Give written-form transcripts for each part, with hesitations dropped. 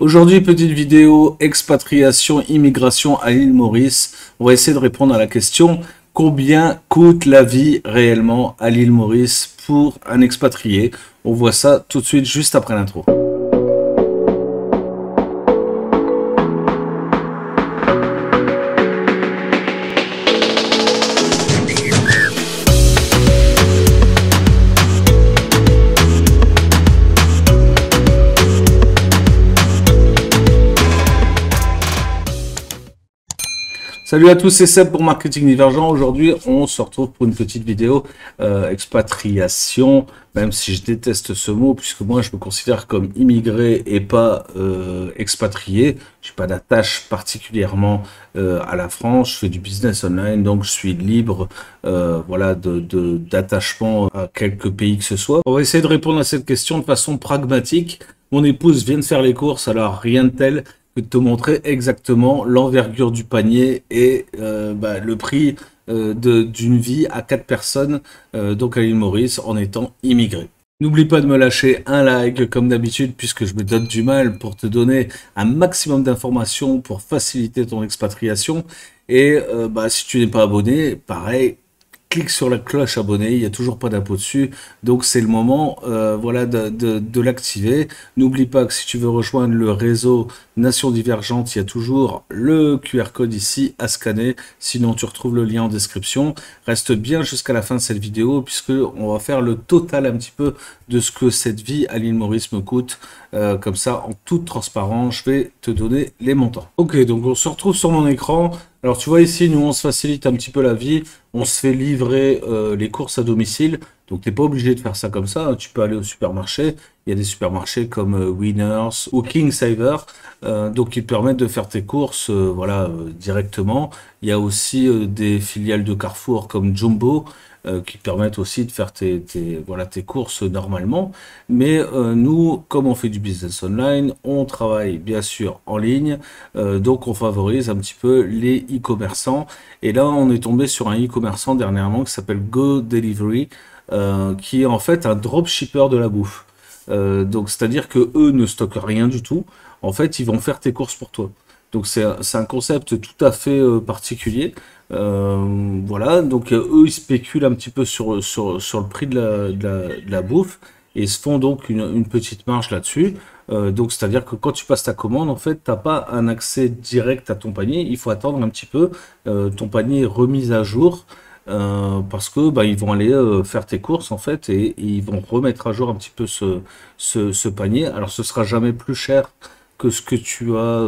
Aujourd'hui, petite vidéo expatriation, immigration à l'île Maurice. On va essayer de répondre à la question combien coûte la vie réellement à l'île Maurice pour un expatrié. On voit ça tout de suite juste après l'intro. Salut à tous, c'est Seb pour Marketing Divergent. Aujourd'hui, on se retrouve pour une petite vidéo expatriation, même si je déteste ce mot, puisque moi, je me considère comme immigré et pas expatrié. Je n'ai pas d'attache particulièrement à la France. Je fais du business online, donc je suis libre voilà, d'attachement à quelques pays que ce soit. On va essayer de répondre à cette question de façon pragmatique. Mon épouse vient de faire les courses, alors rien de tel que de te montrer exactement l'envergure du panier et le prix d'une vie à 4 personnes donc à l'île Maurice en étant immigré. N'oublie pas de me lâcher un like comme d'habitude puisque je me donne du mal pour te donner un maximum d'informations pour faciliter ton expatriation. Et si tu n'es pas abonné, pareil, clique sur la cloche abonné, il n'y a toujours pas d'impôt dessus, donc c'est le moment voilà, de l'activer. N'oublie pas que si tu veux rejoindre le réseau Nation Divergente, il y a toujours le QR code ici à scanner, sinon tu retrouves le lien en description. Reste bien jusqu'à la fin de cette vidéo, puisque on va faire le total un petit peu de ce que cette vie à l'île Maurice me coûte. Comme ça, en toute transparence, je vais te donner les montants. Ok, donc on se retrouve sur mon écran. Alors tu vois ici, nous on se facilite un petit peu la vie, on se fait livrer les courses à domicile, donc tu n'es pas obligé de faire ça comme ça, hein. Tu peux aller au supermarché, il y a des supermarchés comme Winners ou King Saver, donc ils te permettent de faire tes courses voilà, directement. Il y a aussi des filiales de Carrefour comme Jumbo, qui permettent aussi de faire tes courses normalement. Mais nous, comme on fait du business online, on travaille bien sûr en ligne, donc on favorise un petit peu les e-commerçants. Et là, on est tombé sur un e-commerçant dernièrement qui s'appelle Go Delivery, qui est en fait un dropshipper de la bouffe. Donc c'est-à-dire que eux ne stockent rien du tout. En fait, ils vont faire tes courses pour toi. Donc c'est un concept tout à fait particulier. Voilà, donc eux ils spéculent un petit peu sur le prix de la bouffe et ils se font donc une petite marge là-dessus. Donc c'est-à-dire que quand tu passes ta commande, en fait, t'as pas un accès direct à ton panier, il faut attendre un petit peu, ton panier est remis à jour. Parce que ils vont aller faire tes courses en fait et ils vont remettre à jour un petit peu ce panier. Alors ce sera jamais plus cher que ce que tu as,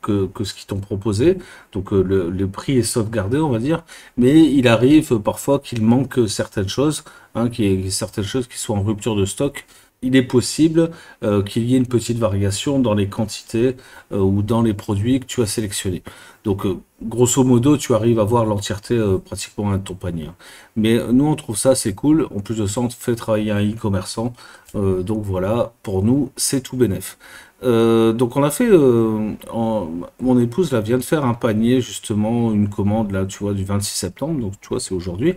que ce qu'ils t'ont proposé. Donc le prix est sauvegardé, on va dire. Mais il arrive parfois qu'il manque certaines choses, hein, qu'il y ait certaines choses qui soient en rupture de stock. Il est possible qu'il y ait une petite variation dans les quantités ou dans les produits que tu as sélectionnés. Donc, grosso modo, tu arrives à voir l'entièreté pratiquement de ton panier. Mais nous, on trouve ça c'est cool. En plus de ça, on te fait travailler un e-commerçant. Donc voilà, pour nous, c'est tout bénef. Donc on a fait, mon épouse là vient de faire un panier justement, une commande là, tu vois, du 26 septembre, donc tu vois c'est aujourd'hui.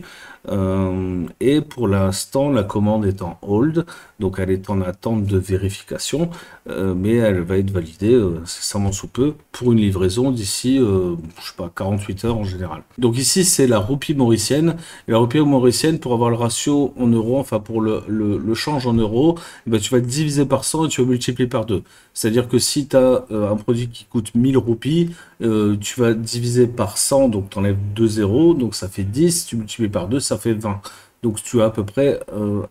Et pour l'instant la commande est en hold, donc elle est en attente de vérification, mais elle va être validée incessamment sous peu pour une livraison d'ici, je sais pas, 48 heures en général. Donc ici c'est la roupie mauricienne, et la roupie mauricienne pour avoir le ratio en euros, enfin pour le change en euros, tu vas diviser par 100 et tu vas multiplier par 2. C'est-à-dire que si tu as un produit qui coûte 1000 roupies, tu vas diviser par 100, donc tu enlèves 2 zéros, donc ça fait 10, tu multiplies par 2, ça fait 20. Donc tu as à peu près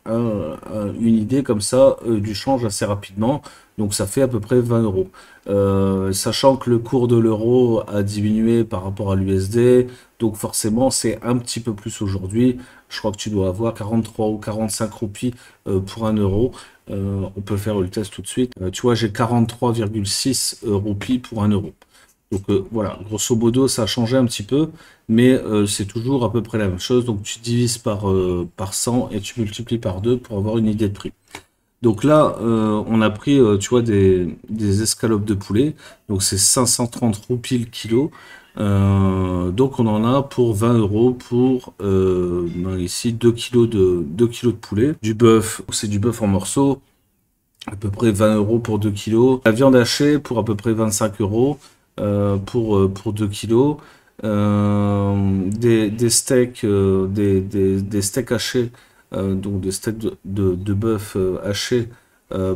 une idée comme ça du change assez rapidement, donc ça fait à peu près 20 euros. Sachant que le cours de l'euro a diminué par rapport à l'USD, donc forcément c'est un petit peu plus aujourd'hui. Je crois que tu dois avoir 43 ou 45 roupies pour 1 euro. On peut faire le test tout de suite. Tu vois, j'ai 43,6 roupies pour 1 euro. Donc voilà, grosso modo, ça a changé un petit peu, mais c'est toujours à peu près la même chose. Donc tu divises par 100 et tu multiplies par 2 pour avoir une idée de prix. Donc là, on a pris, tu vois, des escalopes de poulet. Donc c'est 530 roupies le kilo. Donc on en a pour 20 euros pour ici 2 kilos de poulet. Du bœuf, c'est du bœuf en morceaux. à peu près 20 euros pour 2 kilos. La viande hachée pour à peu près 25 euros pour 2 kilos. Des steaks, des steaks hachés, donc des steaks de bœuf hachés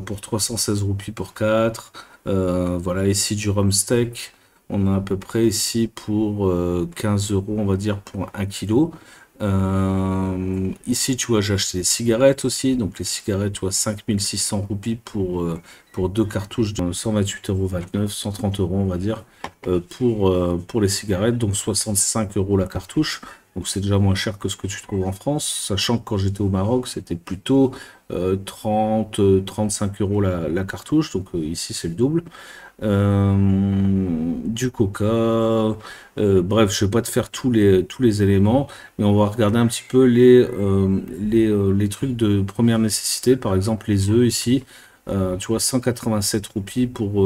pour 316 roupies pour 4. Voilà, ici du rump steak. On a à peu près ici pour 15 euros, on va dire, pour 1 kilo. Ici, tu vois, j'ai acheté des cigarettes aussi. Donc, les cigarettes, tu vois, 5600 roupies pour deux cartouches de 128,29 €, 130 euros, on va dire, pour les cigarettes. Donc, 65 euros la cartouche. Donc, c'est déjà moins cher que ce que tu trouves en France. Sachant que quand j'étais au Maroc, c'était plutôt 30, 35 euros la cartouche. Donc, ici, c'est le double. Du coca, bref, je vais pas te faire tous les éléments, mais on va regarder un petit peu les trucs de première nécessité, par exemple les œufs ici, tu vois, 187 roupies pour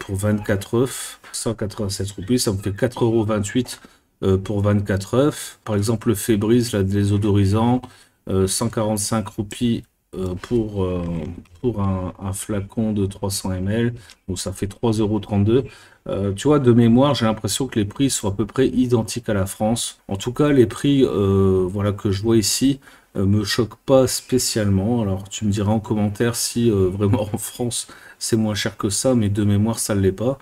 24 œufs, 187 roupies, ça me fait 4,28 € pour 24 œufs. Par exemple, le Febreze, là, des odorisants, 145 roupies pour un flacon de 300 ml, donc ça fait 3,32 €. Tu vois, de mémoire, j'ai l'impression que les prix sont à peu près identiques à la France. En tout cas, les prix voilà, que je vois ici me choquent pas spécialement. Alors, tu me diras en commentaire si vraiment en France c'est moins cher que ça, mais de mémoire, ça ne l'est pas.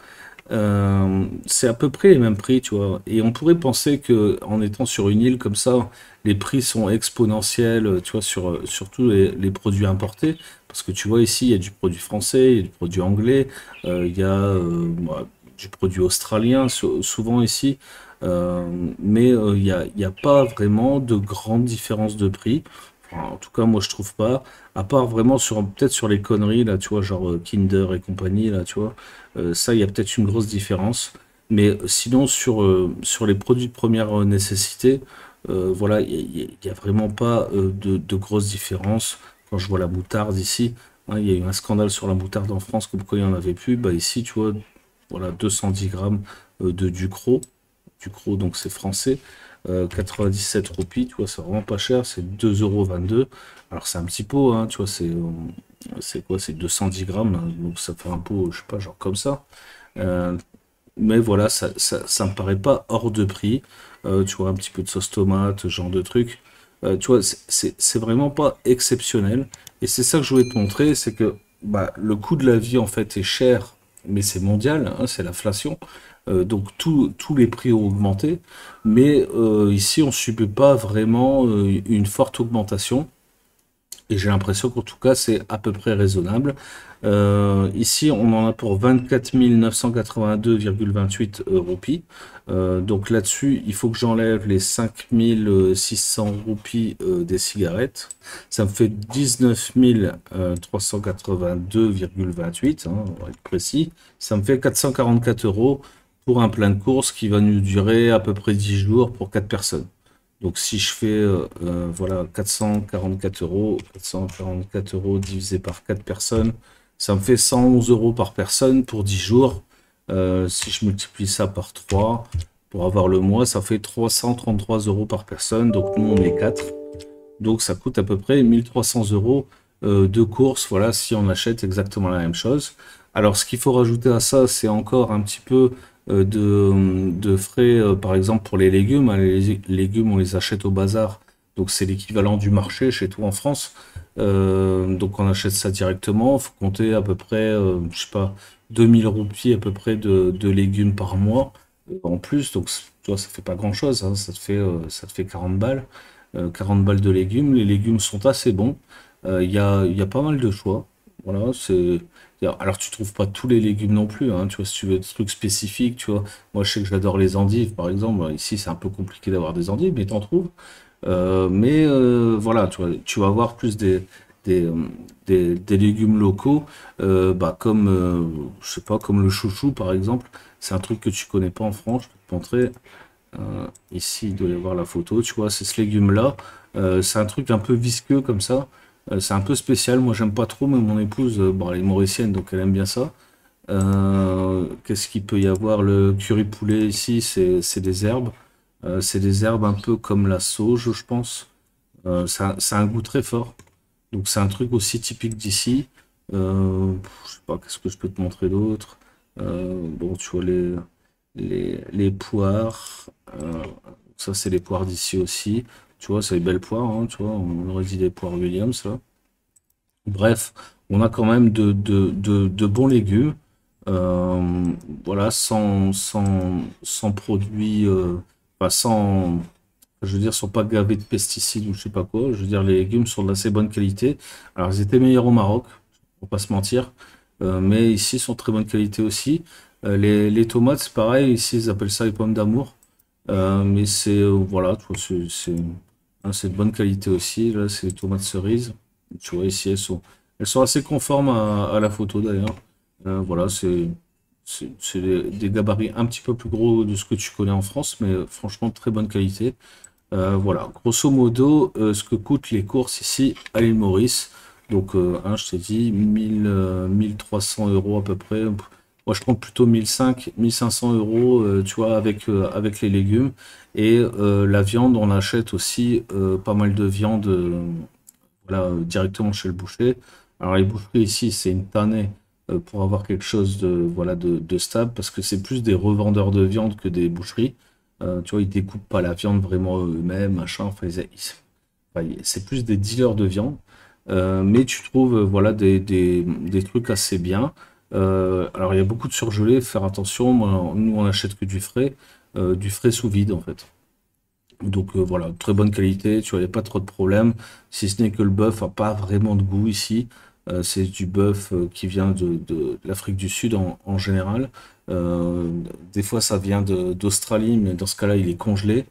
C'est à peu près les mêmes prix, tu vois. Et on pourrait penser que en étant sur une île comme ça, les prix sont exponentiels, tu vois, sur tous les produits importés. Parce que tu vois, ici, il y a du produit français, il y a du produit anglais, il y a du produit australien, souvent ici. Mais il y a pas vraiment de grande différence de prix. Enfin, en tout cas, moi, je trouve pas. À part vraiment peut-être sur les conneries, là, tu vois, genre Kinder et compagnie, là, tu vois. Ça, il y a peut-être une grosse différence. Mais sinon, sur les produits de première nécessité, voilà, il y a vraiment pas de grosses différences. Quand je vois la moutarde ici, hein, il y a eu un scandale sur la moutarde en France, comme quoi il n'y en avait plus. Bah, ici, tu vois, voilà, 210 grammes de Ducros. Ducros, donc c'est français. 97 roupies, tu vois, c'est vraiment pas cher, c'est 2,22 €. Alors c'est un petit pot, hein, tu vois, c'est quoi, c'est 210 grammes, hein, donc ça fait un pot, je sais pas, genre comme ça. Euh, mais voilà, ça me paraît pas hors de prix. Tu vois, un petit peu de sauce tomate, ce genre de truc. Tu vois, c'est vraiment pas exceptionnel. Et c'est ça que je voulais te montrer, c'est que bah, le coût de la vie, en fait, est cher, mais c'est mondial, hein, c'est l'inflation. Donc tous les prix ont augmenté. Mais ici, on subit pas vraiment une forte augmentation. Et j'ai l'impression qu'en tout cas, c'est à peu près raisonnable. Ici, on en a pour 24 982,28 roupies. Donc là-dessus, il faut que j'enlève les 5600 roupies des cigarettes. Ça me fait 19 382,28, hein, on va être précis. Ça me fait 444 € pour un plein de courses qui va nous durer à peu près 10 jours pour 4 personnes. Donc si je fais voilà 444 € divisé par 4 personnes, ça me fait 111 € par personne pour 10 jours. Si je multiplie ça par 3 pour avoir le mois, ça fait 333 € par personne. Donc nous on est 4. Donc ça coûte à peu près 1300 € de course, voilà, si on achète exactement la même chose. Alors ce qu'il faut rajouter à ça, c'est encore un petit peu de frais, par exemple pour les légumes. Hein. Les légumes, on les achète au bazar, donc c'est l'équivalent du marché chez toi en France. Donc on achète ça directement, faut compter à peu près, je sais pas, 2000 roupies à peu près de légumes par mois en plus. Donc tu vois, ça fait pas grand-chose, hein, ça te fait 40 balles. 40 balles de légumes. Les légumes sont assez bons. Il y a pas mal de choix. Voilà, alors tu trouves pas tous les légumes non plus, hein, tu vois, si tu veux des trucs spécifiques, tu vois. Moi, je sais que j'adore les endives, par exemple. Ici, c'est un peu compliqué d'avoir des endives, mais t'en trouves. Mais voilà, tu vas avoir plus des, euh, des légumes locaux, bah, comme, je sais pas, comme le chouchou, par exemple. C'est un truc que tu connais pas en France, je peux te montrer. Ici, il doit y avoir la photo, tu vois, c'est ce légume-là. C'est un truc un peu visqueux comme ça. C'est un peu spécial. Moi, j'aime pas trop, mais mon épouse, bon, elle est mauricienne, donc elle aime bien ça. Qu'est-ce qu'il peut y avoir? Le curry poulet ici, c'est des herbes. C'est des herbes un peu comme la sauge, je pense. Ça a un goût très fort. Donc, c'est un truc aussi typique d'ici. Je sais pas, qu'est-ce que je peux te montrer d'autre? Bon, tu vois les poires. Ça, c'est les poires d'ici aussi. Tu vois, c'est les belles poires, hein, tu vois, on aurait dit des poires Williams, là. Bref, on a quand même de bons légumes. Euh, voilà, sans produits, enfin, je veux dire, sont pas gavés de pesticides ou je sais pas quoi. Je veux dire, les légumes sont d'assez bonne qualité. Alors, ils étaient meilleurs au Maroc, pour pas se mentir. Mais ici, ils sont de très bonne qualité aussi. Les tomates, c'est pareil. Ici, ils appellent ça les pommes d'amour. Mais c'est, voilà, tu vois, c'est de bonne qualité aussi. Là, c'est les tomates cerises. Tu vois, ici, elles sont assez conformes à la photo d'ailleurs. Voilà, c'est des gabarits un petit peu plus gros de ce que tu connais en France, mais franchement, très bonne qualité. Voilà, grosso modo, ce que coûtent les courses ici à l'île Maurice. Donc, hein, je t'ai dit, 1300 euros à peu près. Moi, je compte plutôt 1005, 1500 euros, tu vois, avec les légumes. Et la viande, on achète aussi pas mal de viande voilà, directement chez le boucher. Alors, les boucheries ici, c'est une tannée pour avoir quelque chose voilà, de stable, parce que c'est plus des revendeurs de viande que des boucheries. Tu vois, ils découpent pas la viande vraiment eux-mêmes, machin. Enfin, enfin, c'est plus des dealers de viande. Mais tu trouves voilà, des trucs assez bien. Alors, il y a beaucoup de surgelés, faire attention. Moi, nous, on achète que du frais sous vide, en fait. Donc voilà, très bonne qualité, tu vois, il n'y a pas trop de problèmes, si ce n'est que le bœuf a pas vraiment de goût ici. C'est du bœuf qui vient de l'Afrique du Sud en général. Euh, des fois ça vient d'Australie, mais dans ce cas-là il est congelé.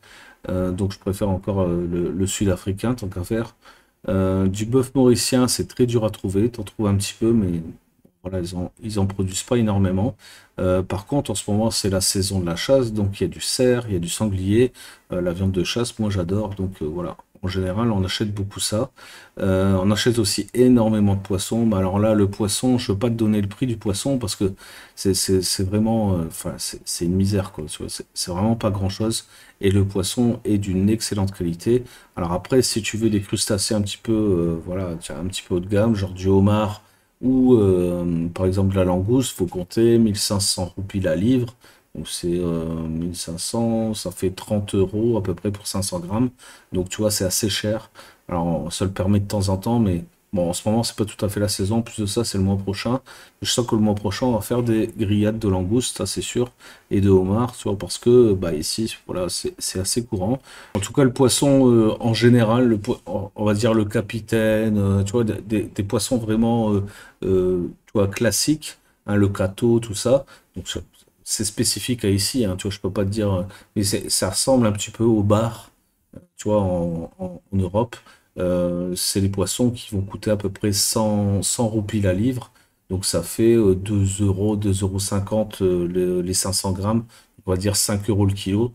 Donc je préfère encore le sud-africain tant qu'à faire. Du bœuf mauricien, c'est très dur à trouver, t'en trouves un petit peu, mais voilà, ils en produisent pas énormément. Par contre, en ce moment, c'est la saison de la chasse, donc il y a du cerf, il y a du sanglier, la viande de chasse, moi j'adore, donc voilà. En général, on achète beaucoup ça. On achète aussi énormément de poissons. Mais alors là, le poisson, je ne veux pas te donner le prix du poisson parce que c'est vraiment, enfin, c'est une misère, quoi. Tu vois, c'est vraiment pas grand-chose. Et le poisson est d'une excellente qualité. Alors après, si tu veux des crustacés un petit peu, voilà, tu as un petit peu haut de gamme, genre du homard, ou par exemple la langouste, faut compter 1500 roupies la livre. Donc c'est 1500, ça fait 30 euros à peu près pour 500 grammes. Donc tu vois, c'est assez cher. Alors ça le permet de temps en temps, mais bon, en ce moment, c'est pas tout à fait la saison. En plus de ça, c'est le mois prochain. Je sens que le mois prochain, on va faire des grillades de langouste, ça c'est sûr, et de homard, tu vois, parce que bah, ici, voilà, c'est assez courant. En tout cas, le poisson, en général, on va dire le capitaine, tu vois, des poissons vraiment, tu vois, classiques, hein, le cato, tout ça. Donc, c'est spécifique à ici, hein, tu vois, je peux pas te dire, mais ça ressemble un petit peu au bar, tu vois, en Europe. C'est des poissons qui vont coûter à peu près 100 roupies la livre. Donc, ça fait 2 euros, 2,50 € les 500 grammes. On va dire 5 euros le kilo.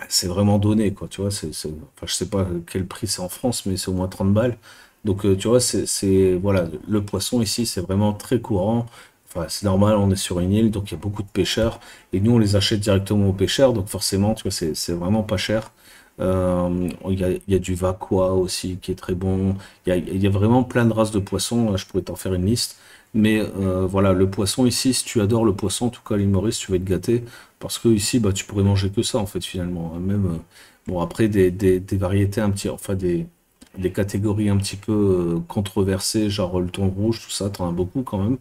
C'est vraiment donné, quoi, tu vois, enfin, je sais pas quel prix c'est en France, mais c'est au moins 30 balles. Donc, tu vois, voilà, le poisson ici, c'est vraiment très courant. Enfin, c'est normal, on est sur une île, donc il y a beaucoup de pêcheurs, et nous, on les achète directement aux pêcheurs, donc forcément, tu vois, c'est vraiment pas cher. Il y a du Vakua aussi qui est très bon. Il y a vraiment plein de races de poissons. Je pourrais t'en faire une liste. Mais voilà, le poisson ici, si tu adores le poisson, en tout cas à l'île Maurice, tu vas être gâté. Parce que ici, bah, tu pourrais manger que ça, en fait, finalement. Même, bon, après, des variétés un petit, enfin, des catégories un petit peu controversées, genre le thon rouge, tout ça, t'en as beaucoup quand même.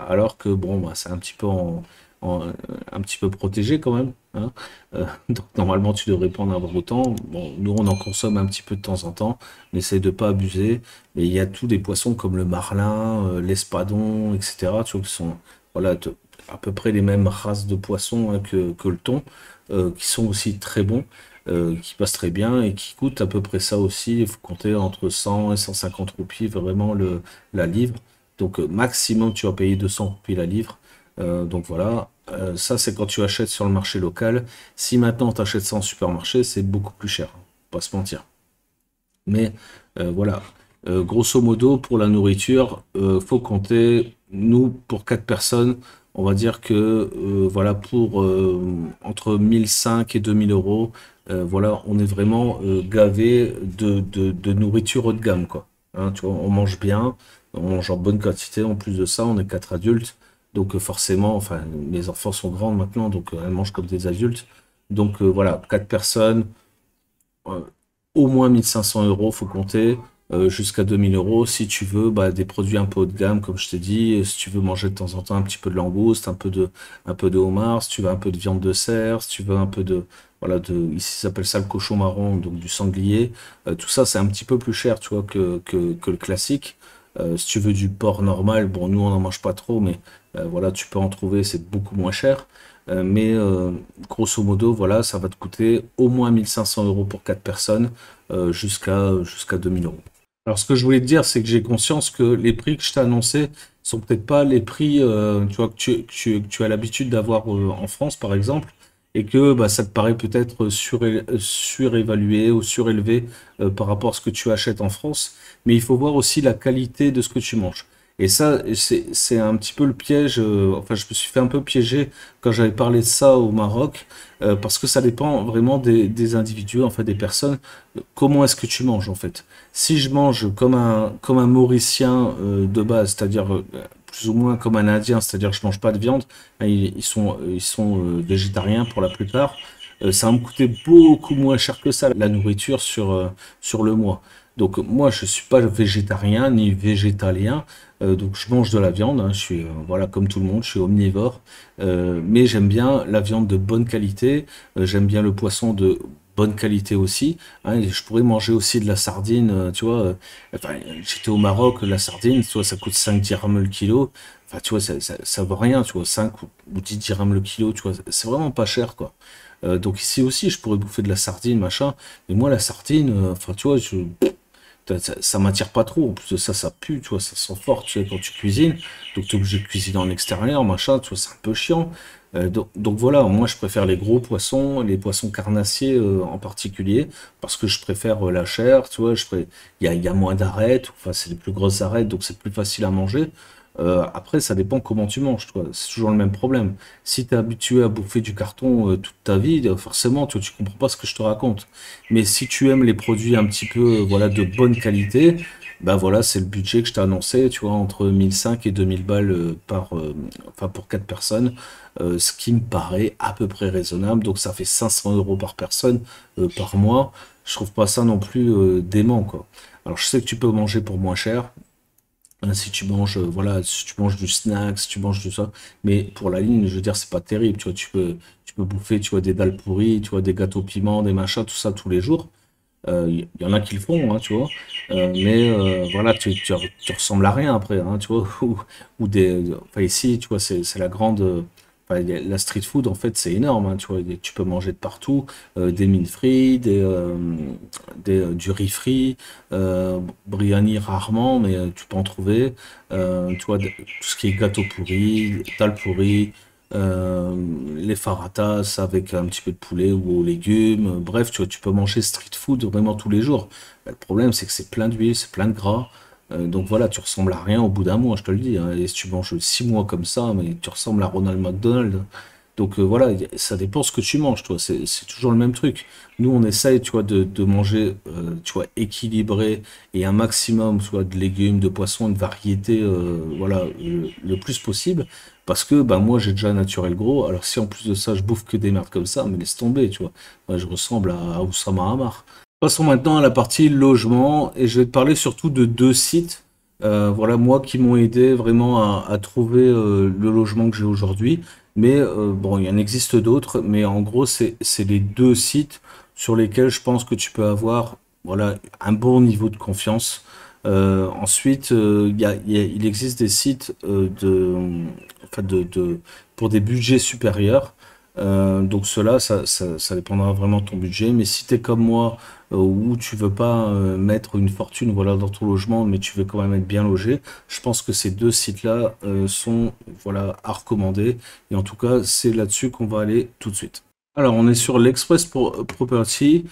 Alors que bon, bah, c'est un petit peu en- un petit peu protégé quand même, hein. Donc normalement tu devrais pas en avoir autant. Bon, nous on en consomme un petit peu de temps en temps, on essaye de pas abuser. Mais il y a tous des poissons comme le marlin, l'espadon, etc. Tu vois, qui sont voilà, à peu près les mêmes races de poissons, hein, que le thon, qui sont aussi très bons. Qui passent très bien et qui coûtent à peu près ça aussi. Il faut compter entre 100 et 150 roupies vraiment la livre. Donc maximum tu vas payer 200 roupies la livre. Donc voilà, ça c'est quand tu achètes sur le marché local. Si maintenant tu achètes ça en supermarché, c'est beaucoup plus cher, pas se mentir. Mais voilà, grosso modo pour la nourriture, faut compter, nous pour 4 personnes, on va dire que voilà pour entre 1005 et 2000 euros, voilà, on est vraiment gavé de nourriture haut de gamme, quoi. hein, tu vois, on mange bien, on mange en bonne quantité. En plus de ça, on est quatre adultes. Donc forcément, enfin, mes enfants sont grands maintenant, donc elles mangent comme des adultes. Donc voilà, quatre personnes, euh, au moins 1 500 euros, faut compter, jusqu'à 2 000 euros. Si tu veux, bah, des produits un peu haut de gamme, comme je t'ai dit, si tu veux manger de temps en temps un petit peu de langouste, un peu de homard, si tu veux un peu de viande de cerf, si tu veux un peu de, voilà, ici, ça s'appelle ça le cochon marron, donc du sanglier. Tout ça, c'est un petit peu plus cher, tu vois, que le classique. Si tu veux du porc normal, bon, nous, on n'en mange pas trop, mais voilà, tu peux en trouver, c'est beaucoup moins cher. Mais grosso modo, voilà, ça va te coûter au moins 1 500 euros pour 4 personnes, jusqu'à 2 000 euros. Alors, ce que je voulais te dire, c'est que j'ai conscience que les prix que je t'ai annoncés sont peut-être pas les prix, tu vois, que tu as l'habitude d'avoir en France, par exemple, et que bah, ça te paraît peut-être surévalué ou surélevé par rapport à ce que tu achètes en France. Mais il faut voir aussi la qualité de ce que tu manges. Et ça, c'est un petit peu le piège. Enfin, je me suis fait un peu piéger quand j'avais parlé de ça au Maroc, parce que ça dépend vraiment des individus, en fait, des personnes. Comment est-ce que tu manges, en fait? Si je mange comme un Mauricien de base, c'est-à-dire plus ou moins comme un Indien, c'est-à-dire que je mange pas de viande, hein, ils sont végétariens pour la plupart, ça va me coûter beaucoup moins cher que ça, la nourriture sur le mois. Donc moi, je suis pas végétarien ni végétalien, donc je mange de la viande, hein, je suis voilà comme tout le monde, je suis omnivore, mais j'aime bien la viande de bonne qualité, j'aime bien le poisson de bonne qualité aussi, hein, et je pourrais manger aussi de la sardine, tu vois. Enfin, j'étais au Maroc, la sardine, tu vois, ça coûte 5 dirhams le kilo. Enfin, tu vois, ça vaut rien, tu vois, 5 ou 10 dirhams le kilo, tu vois, c'est vraiment pas cher, quoi. Donc ici aussi, je pourrais bouffer de la sardine, machin, mais moi, la sardine, enfin, tu vois, ça m'attire pas trop. En plus de ça, ça pue, tu vois, ça sent fort, tu sais, quand tu cuisines. Donc, tu es obligé de cuisiner en extérieur, machin, tu vois, c'est un peu chiant. Donc voilà, moi, je préfère les gros poissons, les poissons carnassiers en particulier, parce que je préfère la chair, tu vois, il y a moins d'arêtes, enfin, c'est les plus grosses arêtes, donc c'est plus facile à manger. Après, ça dépend comment tu manges, tu vois, c'est toujours le même problème. Si tu es habitué à bouffer du carton toute ta vie, forcément, tu comprends pas ce que je te raconte. Mais si tu aimes les produits un petit peu voilà, de bonne qualité, ben voilà, c'est le budget que je t'ai annoncé, tu vois, entre 1 500 et 2 000 balles enfin pour 4 personnes, ce qui me paraît à peu près raisonnable. Donc ça fait 500 euros par personne par mois. Je trouve pas ça non plus dément, quoi. Alors je sais que tu peux manger pour moins cher, hein, si tu manges, voilà, si tu manges du snack, si tu manges du ça, mais pour la ligne, je veux dire, c'est pas terrible, tu vois, tu peux bouffer, tu vois, des dalles pourries, tu vois, des gâteaux piments, des machins, tout ça tous les jours. Il y en a qui le font, hein, tu vois. Mais voilà, tu ressembles à rien après, hein, tu vois. Ou enfin, ici, tu vois, c'est la grande. Enfin, la street food, en fait, c'est énorme, hein, tu vois. Tu peux manger de partout. Des mines frites, du riz frit, biryani rarement, mais tu peux en trouver. Tu vois, tout ce qui est gâteau pourri, dalle pourri, euh, les faratas avec un petit peu de poulet ou aux légumes. Bref, tu vois, tu peux manger street food vraiment tous les jours. Le problème, c'est que c'est plein d'huile, c'est plein de gras. Donc voilà, tu ressembles à rien au bout d'un mois, je te le dis, hein. Et si tu manges 6 mois comme ça, mais tu ressembles à Ronald McDonald. Donc voilà, ça dépend ce que tu manges, toi. C'est toujours le même truc. Nous, on essaye, tu vois, de manger, tu vois, équilibré et un maximum, tu vois, de légumes, de poissons, de variété, voilà, le plus possible. Parce que, bah, moi, j'ai déjà un naturel gros. Alors, si en plus de ça, je bouffe que des merdes comme ça, mais laisse tomber, tu vois. Moi, je ressemble à Oussama Hamar. Passons maintenant à la partie logement et je vais te parler surtout de deux sites, voilà moi qui m'ont aidé vraiment à trouver le logement que j'ai aujourd'hui. Mais bon, il y en existe d'autres, mais en gros c'est les deux sites sur lesquels je pense que tu peux avoir voilà un bon niveau de confiance. Ensuite, il existe des sites enfin pour des budgets supérieurs. Donc cela, ça dépendra vraiment de ton budget. Mais si tu es comme moi, où tu veux pas mettre une fortune voilà, dans ton logement, mais tu veux quand même être bien logé, je pense que ces deux sites-là sont voilà, à recommander. Et en tout cas, c'est là-dessus qu'on va aller tout de suite. Alors, on est sur Property,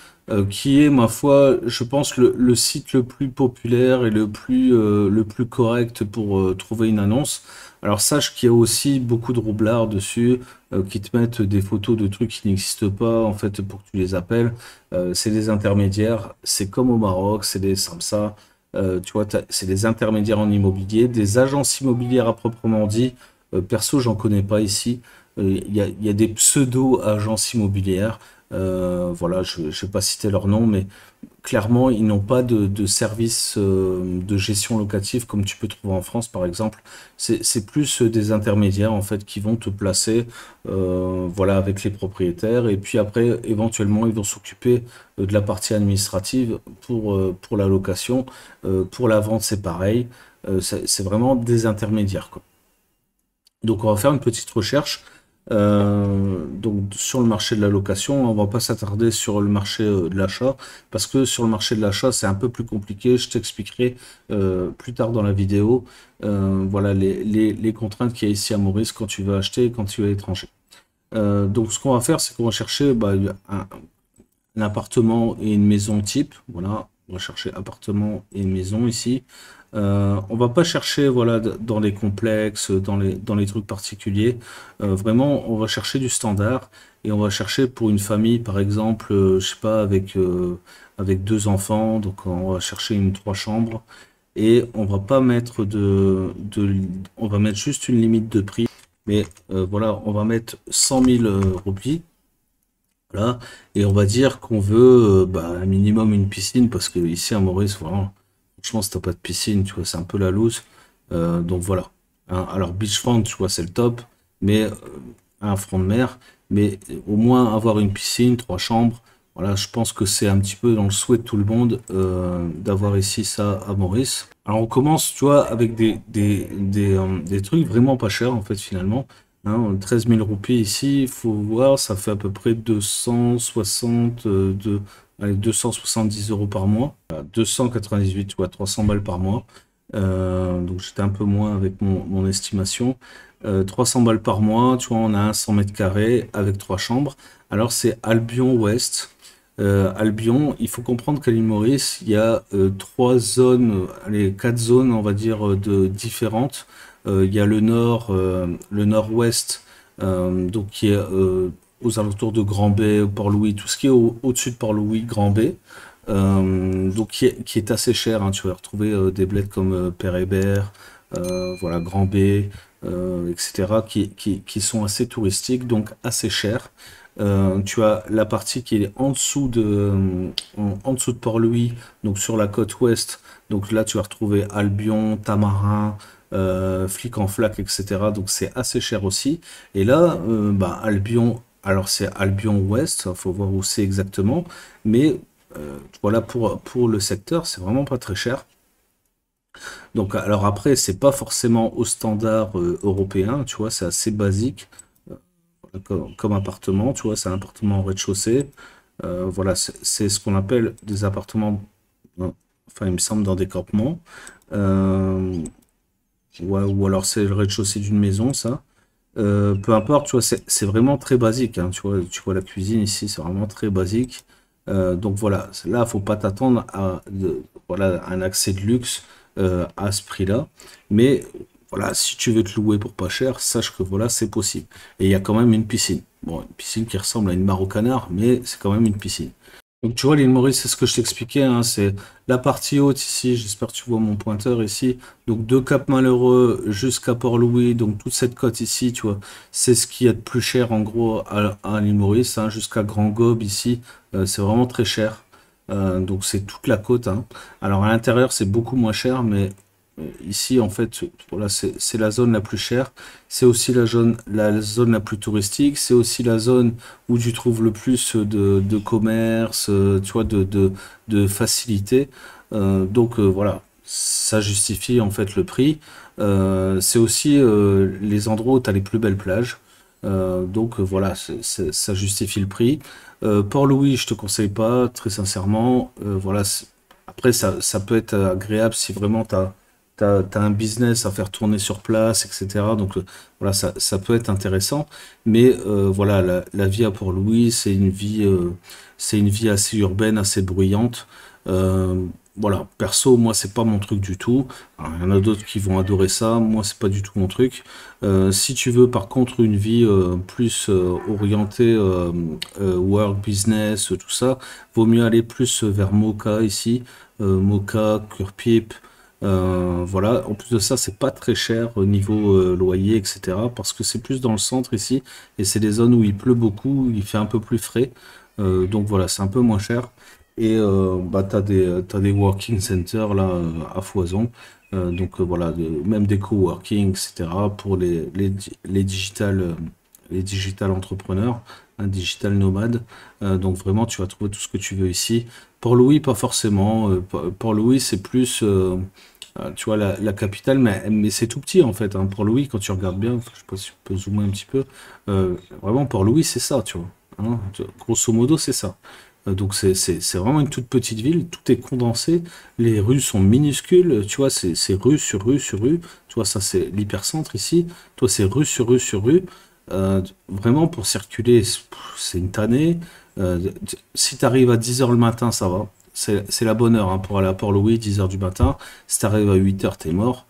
qui est, ma foi, je pense, le site le plus populaire et le plus correct pour trouver une annonce. Alors, sache qu'il y a aussi beaucoup de roublards dessus, qui te mettent des photos de trucs qui n'existent pas, en fait, pour que tu les appelles. C'est des intermédiaires, c'est comme au Maroc, c'est des Samsa. Tu vois, c'est des intermédiaires en immobilier, des agences immobilières à proprement dit. Perso, j'en connais pas ici. Il y a des pseudo-agences immobilières. Voilà, je ne vais pas citer leur nom, mais clairement, ils n'ont pas de service de gestion locative comme tu peux trouver en France, par exemple. C'est plus des intermédiaires, en fait, qui vont te placer voilà, avec les propriétaires. Et puis après, éventuellement, ils vont s'occuper de la partie administrative pour la location. Pour la vente, c'est pareil. C'est vraiment des intermédiaires, quoi. Donc, on va faire une petite recherche. Donc sur le marché de la location, on va pas s'attarder sur le marché de l'achat parce que sur le marché de l'achat c'est un peu plus compliqué. Je t'expliquerai plus tard dans la vidéo. Voilà les contraintes qu'il y a ici à Maurice quand tu veux acheter et quand tu es à l'étranger. Donc ce qu'on va faire, c'est qu'on va chercher bah, un appartement et une maison type. Voilà, on va chercher appartement et maison ici. On va pas chercher voilà dans les complexes, dans les trucs particuliers. Vraiment, on va chercher du standard et on va chercher pour une famille, par exemple, je sais pas, avec deux enfants. Donc on va chercher une trois chambres et on va pas mettre on va mettre juste une limite de prix. Mais voilà, on va mettre 100 000 roupies. Voilà. Et on va dire qu'on veut bah, un minimum une piscine, parce que ici à Maurice, voilà, franchement, si t'as pas de piscine, tu vois, c'est un peu la loose. Donc voilà. Hein, alors beachfront, tu vois, c'est le top, mais un front de mer, mais au moins avoir une piscine, trois chambres. Voilà, je pense que c'est un petit peu dans le souhait de tout le monde d'avoir ici ça à Maurice. Alors on commence, tu vois, avec des trucs vraiment pas chers en fait finalement. Hein, 13 000 roupies ici, il faut voir, ça fait à peu près 270 euros par mois. 298, tu vois, 300 balles par mois. Donc j'étais un peu moins avec mon estimation. 300 balles par mois, tu vois, on a un 100 mètres carrés avec trois chambres. Alors c'est Albion Ouest. Albion, il faut comprendre qu'à l'île Maurice, il y a trois zones, les quatre zones, on va dire, différentes. Il y a le nord-ouest, donc qui est aux alentours de Grand-Bay, Port-Louis, tout ce qui est au-dessus de Port-Louis, Grand-Bay. Donc qui est assez cher, hein. Tu vas retrouver des bleds comme Père Hébert, voilà, Grand-Bay, etc., qui sont assez touristiques, donc assez chers. Tu as la partie qui est en dessous de Port-Louis, donc sur la côte ouest. Donc là, tu vas retrouver Albion, Tamarin, Flic en Flac, etc. Donc c'est assez cher aussi. Et là, bah, Albion, alors c'est Albion Ouest, il faut voir où c'est exactement. Mais voilà, pour le secteur, c'est vraiment pas très cher. Donc, alors après, c'est pas forcément au standard européen, tu vois, c'est assez basique comme appartement, tu vois, c'est un appartement au rez-de-chaussée. Voilà, c'est ce qu'on appelle des appartements, enfin, il me semble, dans des campements. Euh, ouais, ou alors c'est le rez-de-chaussée d'une maison, ça. Peu importe, tu vois, c'est vraiment très basique, hein, tu vois la cuisine ici, c'est vraiment très basique. Donc voilà, là, faut pas t'attendre à voilà, un accès de luxe à ce prix-là. Mais voilà, si tu veux te louer pour pas cher, sache que voilà, c'est possible. Et il y a quand même une piscine. Bon, une piscine qui ressemble à une mare au canard, mais c'est quand même une piscine. Donc tu vois, l'île Maurice, c'est ce que je t'expliquais, hein, c'est la partie haute ici, j'espère que tu vois mon pointeur ici, donc de Cap-Malheureux jusqu'à Port-Louis, donc toute cette côte ici, tu vois, c'est ce qu'il y a de plus cher en gros à l'île Maurice, hein, jusqu'à Grand-Gobe ici, c'est vraiment très cher. Donc c'est toute la côte, hein. Alors à l'intérieur c'est beaucoup moins cher, mais ici en fait, voilà, c'est la zone la plus chère, c'est aussi la zone la plus touristique, c'est aussi la zone où tu trouves le plus de commerce, tu vois, de facilité. Donc voilà, ça justifie en fait le prix. C'est aussi les endroits où tu as les plus belles plages. Donc voilà, ça justifie le prix. Port-Louis, je te conseille pas, très sincèrement. Voilà, après, ça peut être agréable si vraiment t'as un business à faire tourner sur place, etc. Donc voilà, ça peut être intéressant. Mais voilà, la vie à Port-Louis, c'est une vie assez urbaine, assez bruyante. voilà, perso, moi, c'est pas mon truc du tout. Alors, il y en a d'autres qui vont adorer ça. Moi, c'est pas du tout mon truc. Si tu veux, par contre, une vie plus orientée work, business, tout ça, vaut mieux aller plus vers Mocha ici. Mocha, Curpip. Voilà. En plus de ça, c'est pas très cher au niveau loyer, etc. Parce que c'est plus dans le centre ici. Et c'est des zones où il pleut beaucoup, il fait un peu plus frais. Donc voilà, c'est un peu moins cher. Et bah, t'as des working centers là à foison. Voilà, même des coworking, etc. pour les digital entrepreneurs, un digital nomade. Donc vraiment, tu vas trouver tout ce que tu veux ici. Port-Louis, pas forcément. Port-Louis, c'est plus, tu vois, la capitale, mais c'est tout petit en fait. Hein. Port-Louis, quand tu regardes bien, je sais pas si on peut zoomer un petit peu. Vraiment, Port-Louis, c'est ça, tu vois. Hein. Grosso modo, c'est ça. Donc c'est vraiment une toute petite ville, tout est condensé, les rues sont minuscules, tu vois, c'est rue sur rue sur rue, tu vois, ça c'est l'hypercentre ici, toi c'est rue sur rue sur rue. Vraiment pour circuler, c'est une tannée. Si tu arrives à 10 heures le matin, ça va, c'est la bonne heure hein, pour aller à Port-Louis, 10 heures du matin. Si tu arrives à 8 heures, t'es mort.